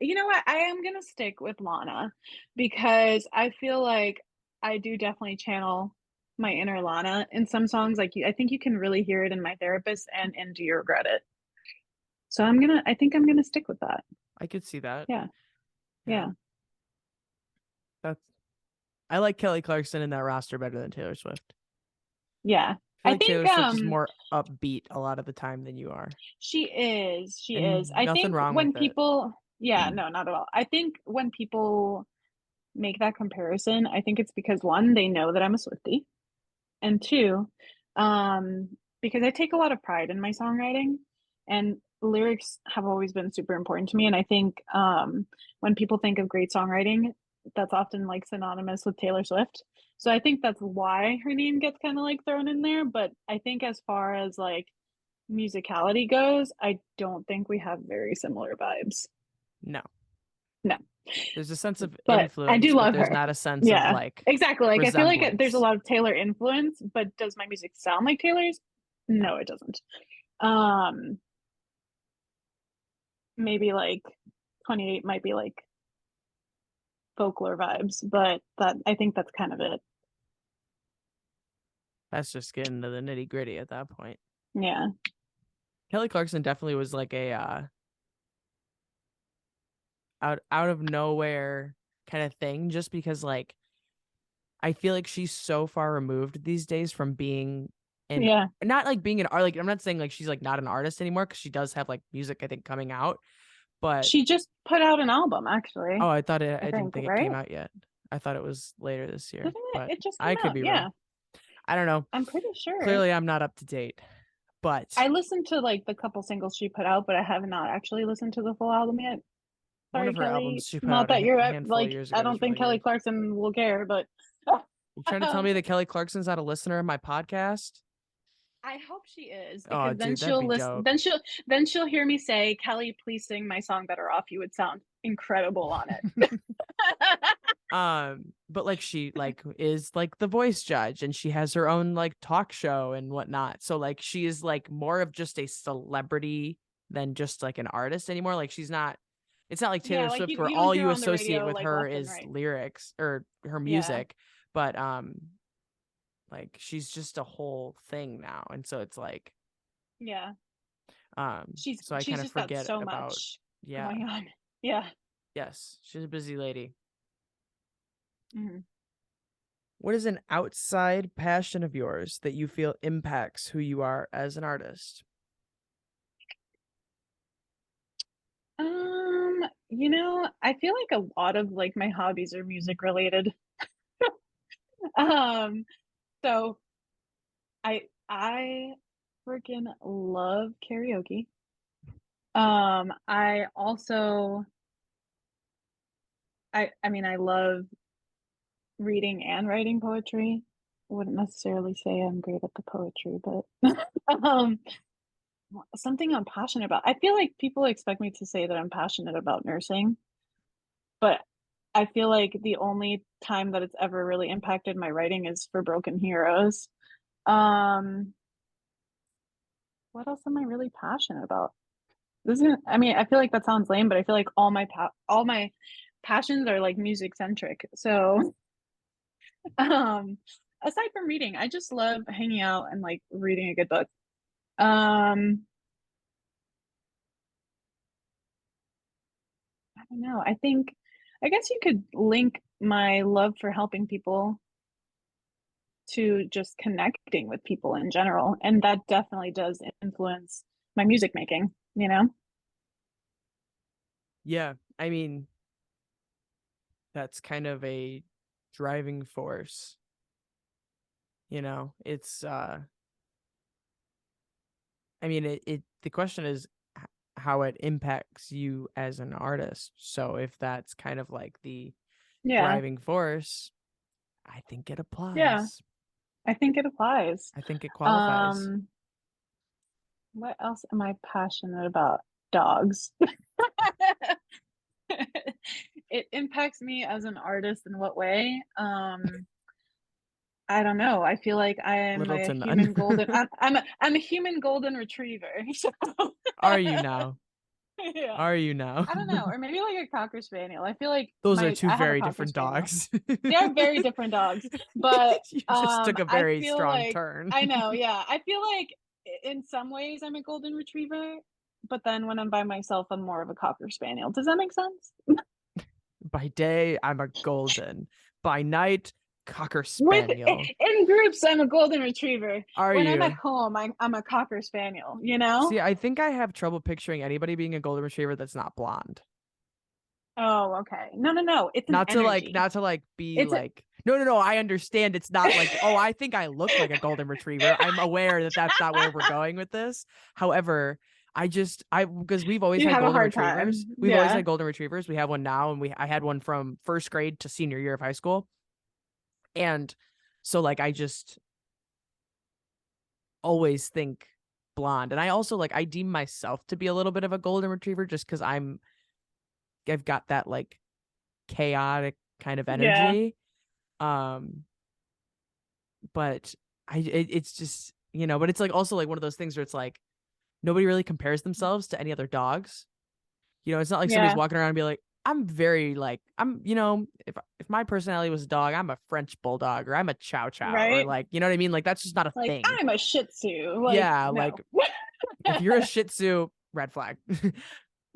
You know what? I am gonna stick with Lana because I feel like I do definitely channel my inner Lana in some songs. Like I think you can really hear it in My Therapist and in Do You Regret It? So I think I'm gonna stick with that. I could see that. Yeah. Yeah. Yeah. That's I like Kelly Clarkson in that roster better than Taylor Swift. Yeah. I feel I like think Taylor Swift is more upbeat a lot of the time than you are. she is. She is. And I nothing think wrong when with it. people yeah, no, not at all. I think when people make that comparison, I think it's because one, they know that I'm a Swiftie, and two, um, because I take a lot of pride in my songwriting, and lyrics have always been super important to me. And I think when people think of great songwriting, that's often like synonymous with Taylor Swift. So I think that's why her name gets kind of like thrown in there. But I think as far as like musicality goes, I don't think we have very similar vibes. No. No. There's a sense of But I do influence, but love there's her. not a sense of Yeah, like exactly. Like I feel like there's a resemblance. lot of Taylor influence, but does my music sound like Taylor's? No. No, it doesn't. Um, maybe like 28 might be like folklore vibes, but that I think that's kind of it. That's just getting to the nitty gritty at that point. Yeah. Kelly Clarkson definitely was like a out of nowhere kind of thing, just because like I feel like she's so far removed these days from being an Yeah. not like being an art. Like I'm not saying like she's like not an artist anymore because she does have like music I think coming out, but She just put out an album actually, oh I thought I I didn't think, think it right? came out yet. I thought it was later this year, Didn't it? but It just came I could out. be Yeah. wrong. I don't know. I'm pretty sure. Clearly, I'm not up to date, but I listened to like the couple singles she put out, but I have not actually listened to the full album yet. one Sorry, of her albums Kelly. she put Not out a that you're handful of like, years I ago don't was think really Kelly good. Clarkson will care, but You trying to tell me that Kelly Clarkson's not a listener of my podcast? I hope she is Oh, because then dude, that'd she'll be listen. dope. Then she'll hear me say, "Kelly, please sing my song Better Off." You would sound incredible on it. But like she like is like the voice judge and she has her own like talk show and whatnot. So like she is like more of just a celebrity than just like an artist anymore. Like she's not it's not like Yeah, Taylor like Swift you where you don't all hear you on the associate radio with like her left and is right. lyrics or her Yeah, music. But like she's just a whole thing now. And so it's like yeah. so I She's kind of just got forget so about much yeah. going on. Yeah. Yes, she's a busy lady. Mhm. What is an outside passion of yours that you feel impacts who you are as an artist? I feel like a lot of like my hobbies are music related. Um, so I freaking love karaoke. I also I mean I love reading and writing poetry. Wouldn't necessarily say I'm great at the poetry, but um something I'm passionate about. I feel like people expect me to say that I'm passionate about nursing, but I feel like the only time that it's ever really impacted my writing is for Broken Heroes. Um, what else am I really passionate about? I mean, I feel like that sounds lame, but I feel like all my passions are like music centric. So, um, aside from reading, I just love hanging out and like reading a good book. Um, I don't know. I guess you could link my love for helping people to just connecting with people in general. And that definitely does influence my music making, you know? Yeah, I mean, that's kind of a driving force. You know, it's I mean it the question is how it impacts you as an artist. So if that's kind of like the Yeah. driving force, I think it Yeah. applies. I think it applies. I think it qualifies. Um, what else am I passionate about? Dogs. It impacts me as an artist in what way? I don't know. I feel like I am Little a to none. human golden I'm a human golden retriever. So Are you now? Yeah. Are you now? I don't know, or maybe like a Cocker Spaniel. I feel like Those are two I have a very Cocker different Spaniel. dogs. They are very different dogs, but You just took a I very feel strong like turn. I know, yeah. I feel like in some ways I'm a golden retriever, but then when I'm by myself, I'm more of a Cocker Spaniel. Does that make sense? By day, I'm a golden. By night, Cocker With Spaniel. in groups, I'm a golden retriever. Are When I'm at you? home, I'm a Cocker Spaniel, you know? See, I think I have trouble picturing anybody being a golden retriever that's not blonde. Oh, okay. No, no, no. It's an energy. Not to like be It's a, like, no, I understand it's not like, oh, I think I look like a golden retriever. I'm aware that that's not where we're going with this. However, because we've always you had have a golden hard retrievers. time. We've always Yeah. had golden retrievers. We have one now, and I had one from first grade to senior year of high school. And so like I just always think blonde. And I also like I deem myself to be a little bit of a golden retriever just because I've got that like chaotic kind of Yeah. energy. But it's just, but it's like also like one of those things where it's like nobody really compares themselves to any other dogs. It's not like somebody's Yeah. walking around and be like, I'm very like if my personality was a dog, I'm a French bulldog or I'm a chow chow or Right? like, you know what I mean? Like that's just not a Like, thing. I'm a Shih Tzu. Like, Yeah, no. like if you're a Shih Tzu, red flag.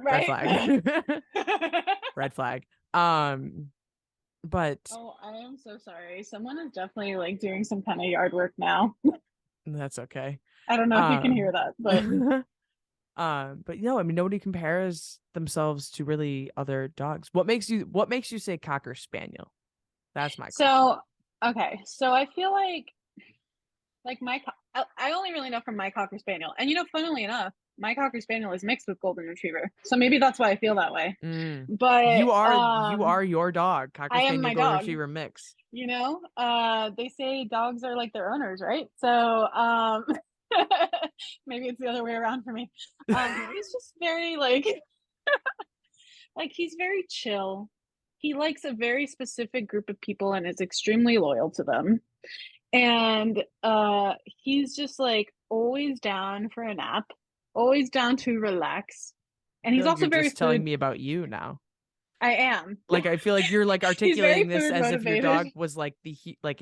Red Right? flag. Red flag. But Oh, I am so sorry. Someone is definitely like doing some kind of yard work now. that's okay. I don't know if you can hear Um that, but but I mean nobody compares themselves to really other dogs. What makes you say Cocker Spaniel? That's my question. so okay. So I feel like I only really know from my Cocker Spaniel. And funnily enough, my Cocker Spaniel is mixed with Golden Retriever. So maybe that's why I feel that way. But You are your dog, Cocker I am Spaniel my Golden dog. Retriever mix. They say dogs are like their owners, right? So maybe it's the other way around for me. He's just very like he's very chill. He likes a very specific group of people and is extremely loyal to them. And he's just like always down for a nap, always down to relax. And I he's feel like also you're very just telling food. me about you now. I am. Like I feel like you're like He's very articulating this food as if your motivated. dog was like like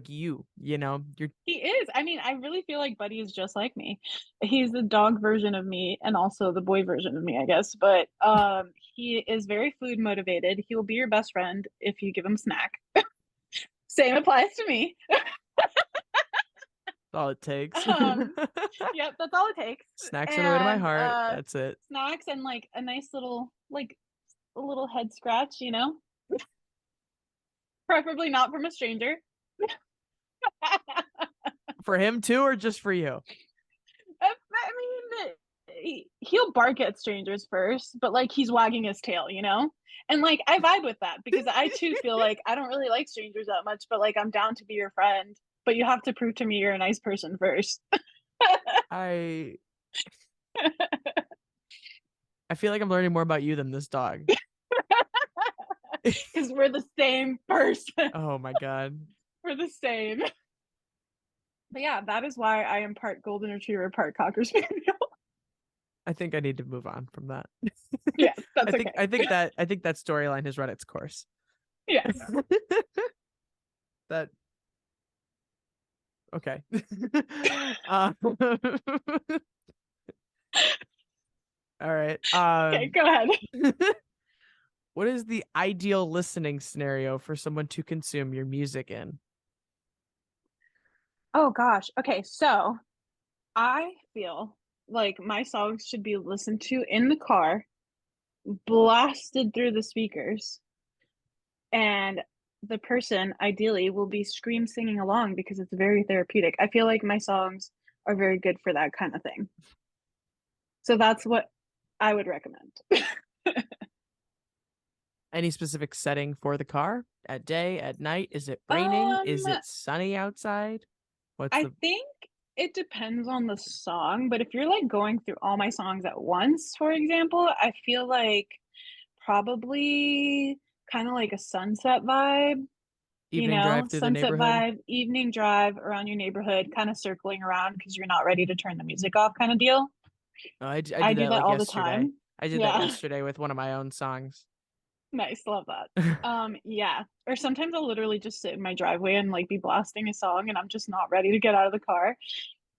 you're He is. I mean, I really feel like Buddy is just like me. He's the dog version of me and also the boy version of me, I guess. But he is very food motivated. He will be your best friend if you give him snack. Same applies to me. all it takes. Yep, that's all it takes. Snacks are the way to my And heart. That's it. snacks and like a nice little like a little head scratch, preferably not from a stranger. For him too, or just for you? I mean, he'll bark at strangers first, but like he's wagging his tail, and like I vibe with that because I too feel like I don't really like strangers that much, but like I'm down to be your friend, but you have to prove to me you're a nice person first. I feel like I'm learning more about you than this dog. Because we're the same person. Oh my god. We're the same. But yeah, that is why I am part golden retriever, part cocker spaniel. I think I need to move on from that. Yes, that's okay. I think that storyline has run its course. Yes. That okay. All right. Okay, go ahead. What is the ideal listening scenario for someone to consume your music in? Oh gosh. Okay, so I feel like my songs should be listened to in the car, blasted through the speakers, and the person ideally will be scream singing along because it's very therapeutic. I feel like my songs are very good for that kind of thing. So that's what I would recommend. Any specific setting for the car? At day, at night? Is it raining? Is it sunny outside? I think it depends on the song, but if you're like going through all my songs at once, for example, I feel like probably kind of like a sunset vibe, Evening drive through the sunset neighborhood? vibe, evening drive around your neighborhood, kind of circling around because you're not ready to turn the music off kind of deal. Oh, I did I do that that like all the yesterday. time. I did that Yeah. yesterday with one of my own songs. Nice, love that. Yeah. Or sometimes I'll literally just sit in my driveway and like be blasting a song and I'm just not ready to get out of the car.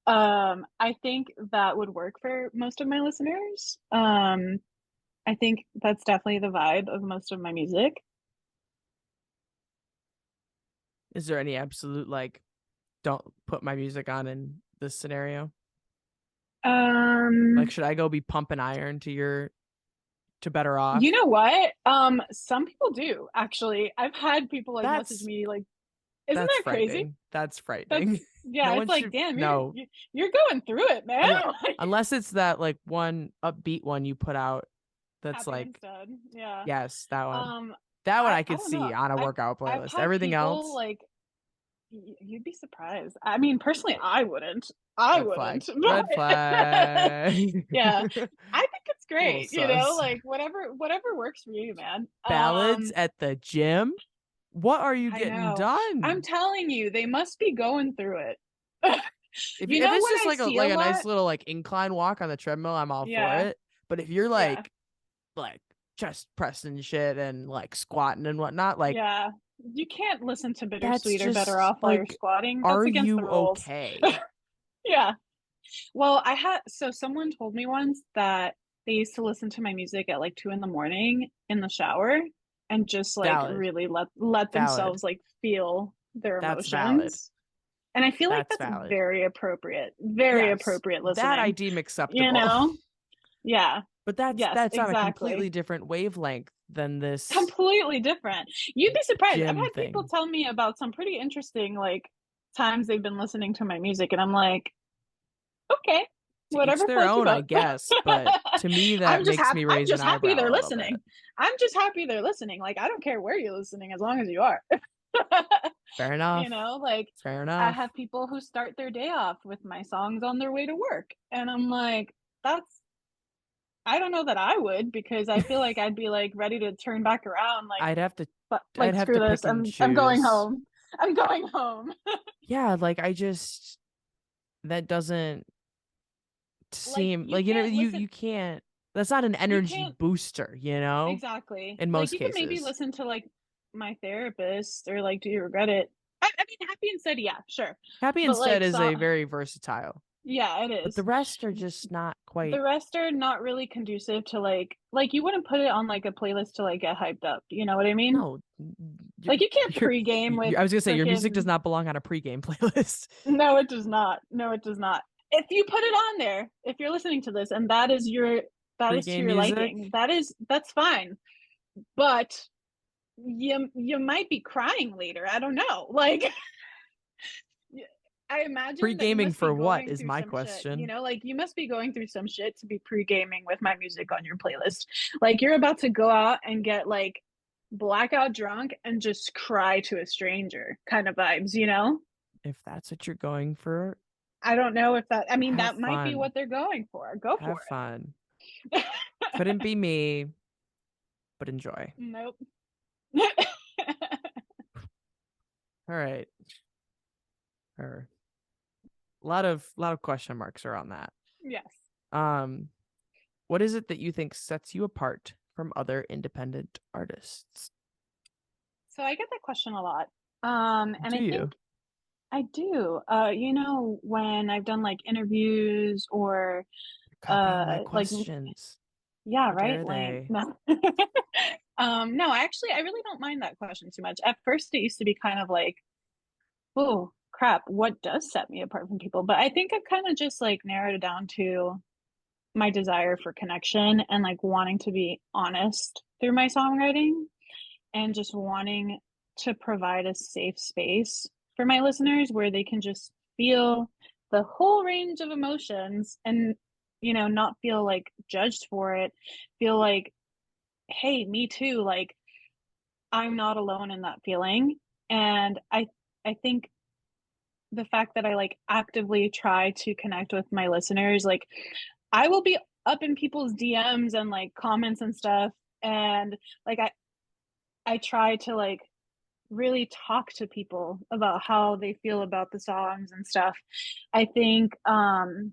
I think that would work for most of my listeners. I think that's definitely the vibe of most of my music. Is there any absolute like, don't put my music on in this scenario? Like, should I go be pumping iron to Better Off? You know what? Some people do actually. I've had people like message That's me like, isn't that's that crazy? frightening. That's That's frightening. yeah, No it's one like, should damn, no. you're going through it, man. Like, Unless it's that like one upbeat one you put out that's happy like, instead. Yeah. yes, that one. Um, That one I I could don't know. see on a I've workout I've playlist. had Everything people it's like you'd be surprised. I mean, personally, I wouldn't. I red flag. wouldn't. Red But flag. yeah, I think it's A little great. sus. Like whatever works for you, man. Ballads at the gym? What are you I getting know. I'm done? telling you, they must be going through it. If You if know it's what just I like a see a nice lot? little like incline walk on the treadmill, I'm all for Yeah, it. But if you're yeah, like chest pressing shit and like squatting and whatnot, like yeah. You can't listen to that's Bittersweet or Better just Off while you're like, squatting. are That's against the you rules. okay? Yeah. Well, so someone told me once that they used to listen to my music at like 2 in the morning in the shower and just like Valid. really let Valid. themselves like feel their That's valid. emotions. And I feel like That's that's valid. very appropriate. Very Yes. appropriate That I listening. deem You acceptable. know? Yeah. But that's Yes, that's on a exactly. completely different wavelength than this Completely different. You'd be surprised. I've gym had people thing. tell me about some pretty interesting like times they've been listening to my music and I'm like, okay, To each whatever their floats your own, I boat. guess. But to me, that makes me I'm raise an just happy eyebrow they're a little bit. listening. I'm just happy they're listening. Like I don't care where you're listening as long as you are. Fair enough. Like Fair I enough. have people who start their day off with my songs on their way to work. And I'm like, that's I don't know that I would because I feel like I'd be like ready to turn back around like I'd have to but I'd like have screw to this. pick and I'm going choose. home. I'm going home. Yeah, like I just that doesn't Like seem you like, can't listen you can't, that's not an you energy can't booster, exactly. in Like most you could maybe cases. listen to like my therapist or like do you regret it? I mean happy and said yeah, sure. Happy But Instead like is so a very versatile, yeah, it but the is. rest are just not The quite. rest are not really conducive to like you wouldn't put it on like a playlist to like get hyped up. You know what I mean? No, Like you can't you're, pregame with I was gonna say your music does freaking not belong on a pregame playlist. no, it does not. No, it does not. If you put it on there, if you're listening to this and that is to Pregame your music. liking, that's fine. But you might be crying later. I don't know. Like I imagine that you Pre-gaming must be for what going is through my some shit, question. like you must be going through some shit to be pre-gaming with my music on your playlist. Like you're about to go out and get like blackout drunk and just cry to a stranger kind of vibes. If that's what you're going for, I don't know if I mean, have that might be fun. what they're going for. Go for Have fun. it. Couldn't be me, but enjoy. Nope. All right. Or a lot of question marks around that. Yes. Um, what is it that you think sets you apart from other independent artists? So I get that question a lot. And Do I you? think I do. When I've done like interviews or Copying my like questions. yeah, How right? dare Lame. they? No. No, actually I really don't mind that question too much. At first it used to be kind of like, oh crap, what does set me apart from people? But I think I've kind of just like narrowed it down to my desire for connection and like wanting to be honest through my songwriting and just wanting to provide a safe space for my listeners where they can just feel the whole range of emotions and not feel like judged for it, feel like hey, me too, like I'm not alone in that feeling. And I think the fact that I like actively try to connect with my listeners, like I will be up in people's DMs and like comments and stuff, and like I try to like really talk to people about how they feel about the songs and stuff. I think that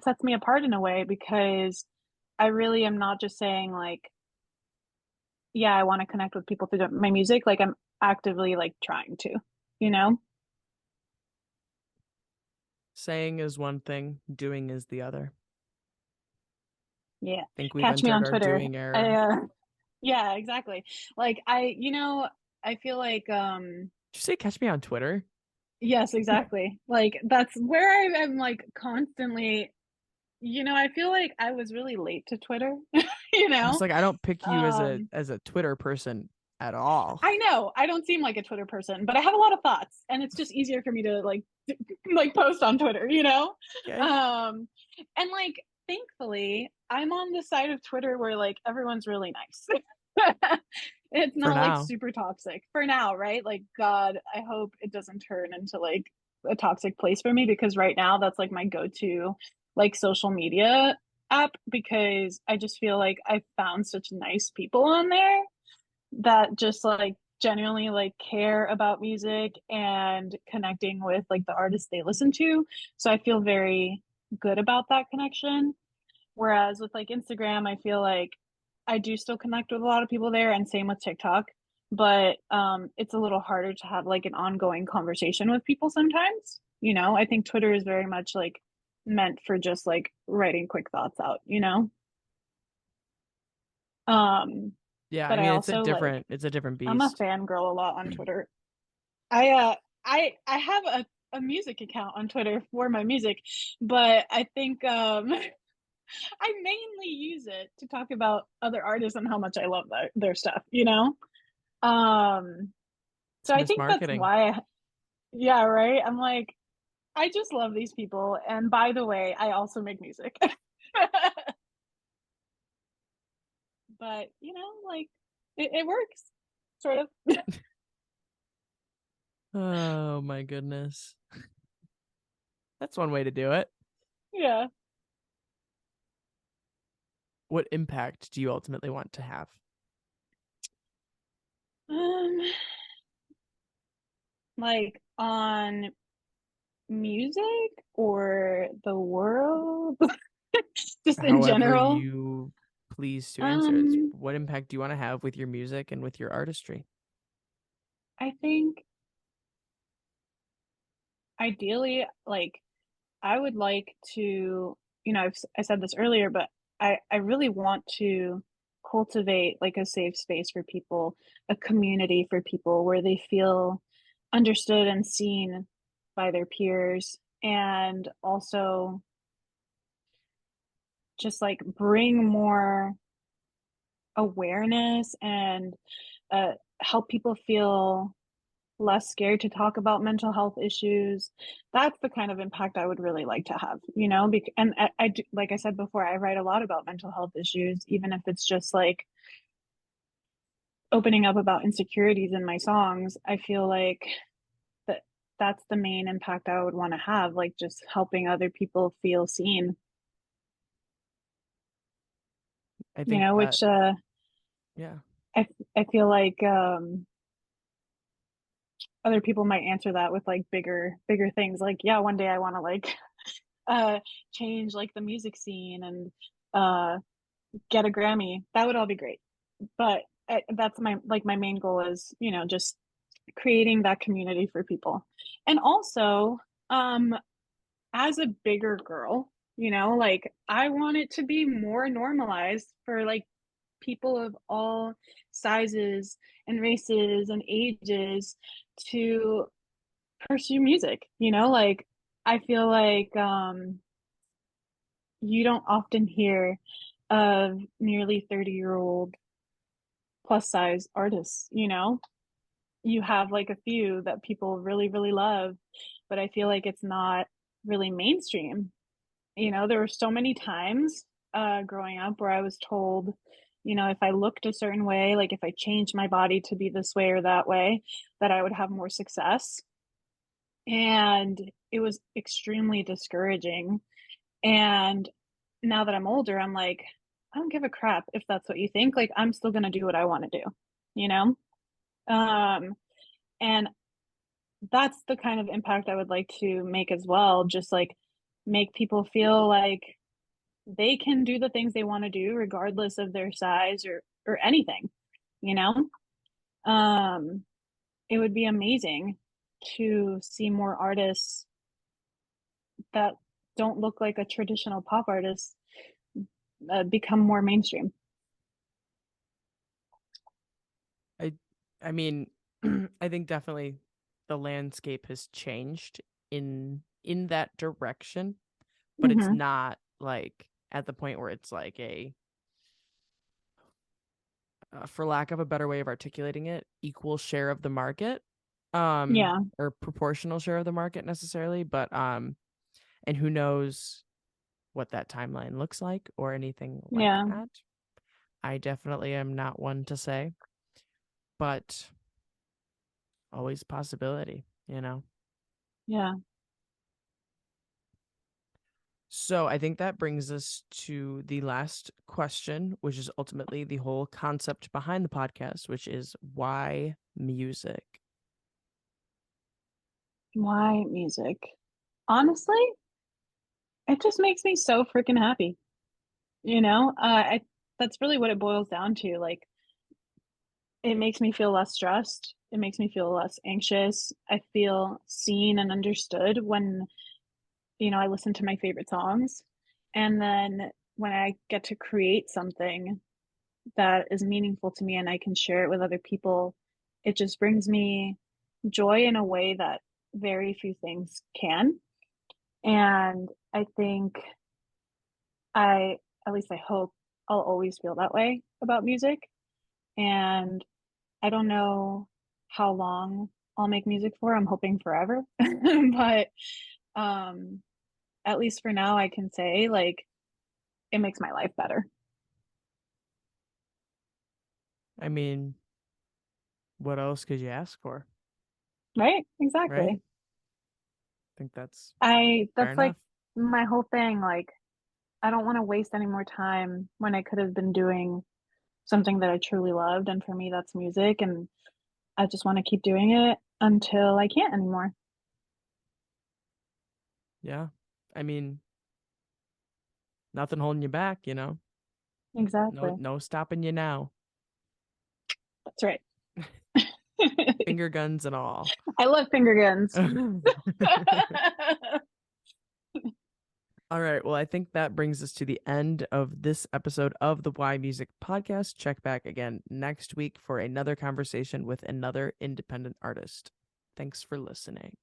sets me apart in a way because I really am not just saying like, yeah, I want to connect with people through my music. Like I'm actively like trying to, you know? Saying is one thing, doing is the other. Yeah. Think we've Catch me entered on our Twitter. doing I era. yeah, exactly. Like I feel like Did you say catch me on Twitter? yes, exactly. Like that's where I am like constantly, I feel like I was really late to Twitter, you I was know? like, I don't pick you as a Um Twitter person at all. I know I don't seem like a Twitter person, but I have a lot of thoughts and it's just easier for me to like post on Twitter, you know? Okay. Um and like thankfully I'm on the side of Twitter where like everyone's really nice. It's For not like now. super toxic for now, right? Like God, I hope it doesn't turn into like a toxic place for me because right now that's like my go-to like social media app because I just feel like I found such nice people on there that just like genuinely like care about music and connecting with like the artists they listen to. So I feel very good about that connection. Whereas with like Instagram, I feel like I do still connect with a lot of people there and same with TikTok, but it's a little harder to have like an ongoing conversation with people sometimes. I think Twitter is very much like meant for just like writing quick thoughts out, you know? Um, Yeah, I but I mean also like it's a different I'm a beast. fangirl a lot on Twitter. I have a music account on Twitter for my music, but I think I mainly use it to talk about other artists and how much I love their stuff, you know? Um, It's so I think that's mismarketing. why yeah, right? I'm like, I just love these people. And by the way, I also make music. But, like it works, sort of. Oh my goodness. That's one way to do it. Yeah. What impact do you ultimately want to have? Um, like on music or the world? Just in However general. you please to answer. It's Um, what impact do you want to have with your music and with your artistry? I think ideally, like I would like to, I said this earlier, but I really want to cultivate like a safe space for people, a community for people where they feel understood and seen by their peers, and also just like bring more awareness and uh, help people feel less scared to talk about mental health issues. That's the kind of impact I would really like to have, and I do, like I said before, I write a lot about mental health issues, even if it's just like opening up about insecurities in my songs. I feel like that that's the main impact I would want to have, like just helping other people feel seen, I think that which yeah. I I feel like other people might answer that with like bigger things like yeah, one day I want to like uh change like the music scene and uh get a Grammy. That would all be great. But that's my main goal is, just creating that community for people. And also, um as a bigger girl, like I want it to be more normalized for like people of all sizes and races and ages to pursue music, like I feel like you don't often hear of nearly 30-year-old plus size artists, you have like a few that people really really love, but I feel like it's not really mainstream. There were so many times growing up where I was told, if I looked a certain way, like if I changed my body to be this way or that way, that I would have more success, and it was extremely discouraging. And now that I'm older, I'm like, I don't give a crap if that's what you think. Like, I'm still going to do what I want to do, you know? Um, and that's the kind of impact I would like to make as well. Just like make people feel like they can do the things they want to do regardless of their size or anything, you know? It would be amazing to see more artists that don't look like a traditional pop artist become more mainstream. I mean, I think definitely the landscape has changed in that direction, but it's Mm-hmm. not like at the point where it's like for lack of a better way of articulating it, equal share of the market, Yeah, or proportional share of the market necessarily, but and who knows what that timeline looks like or anything like yeah, that. I definitely am not one to say, but always a possibility, you know? yeah. So I think that brings us to the last question, which is ultimately the whole concept behind the podcast, which is why music? Why music? Honestly, it just makes me so freaking happy. You know, that's really what it boils down to. Like, it makes me feel less stressed. It makes me feel less anxious. I feel seen and understood when, I listen to my favorite songs. And then when I get to create something that is meaningful to me and I can share it with other people, it just brings me joy in a way that very few things can. And I think at least I hope I'll always feel that way about music. And I don't know how long I'll make music for. I'm hoping forever. But um at least for now I can say like it makes my life better. I mean, what else could you ask for, Right? right? Exactly. I think that's I fair that's like enough. my whole thing. Like I don't want to waste any more time when I could have been doing something that I truly loved. And for me that's music, and I just want to keep doing it until I can't anymore. Yeah. I mean, nothing holding you back, you know? No, Exactly. no stopping you now. That's right. Finger guns and all. I love finger guns. All right. Well, I think that brings us to the end of this episode of the Why Music podcast. Check back again next week for another conversation with another independent artist. Thanks for listening.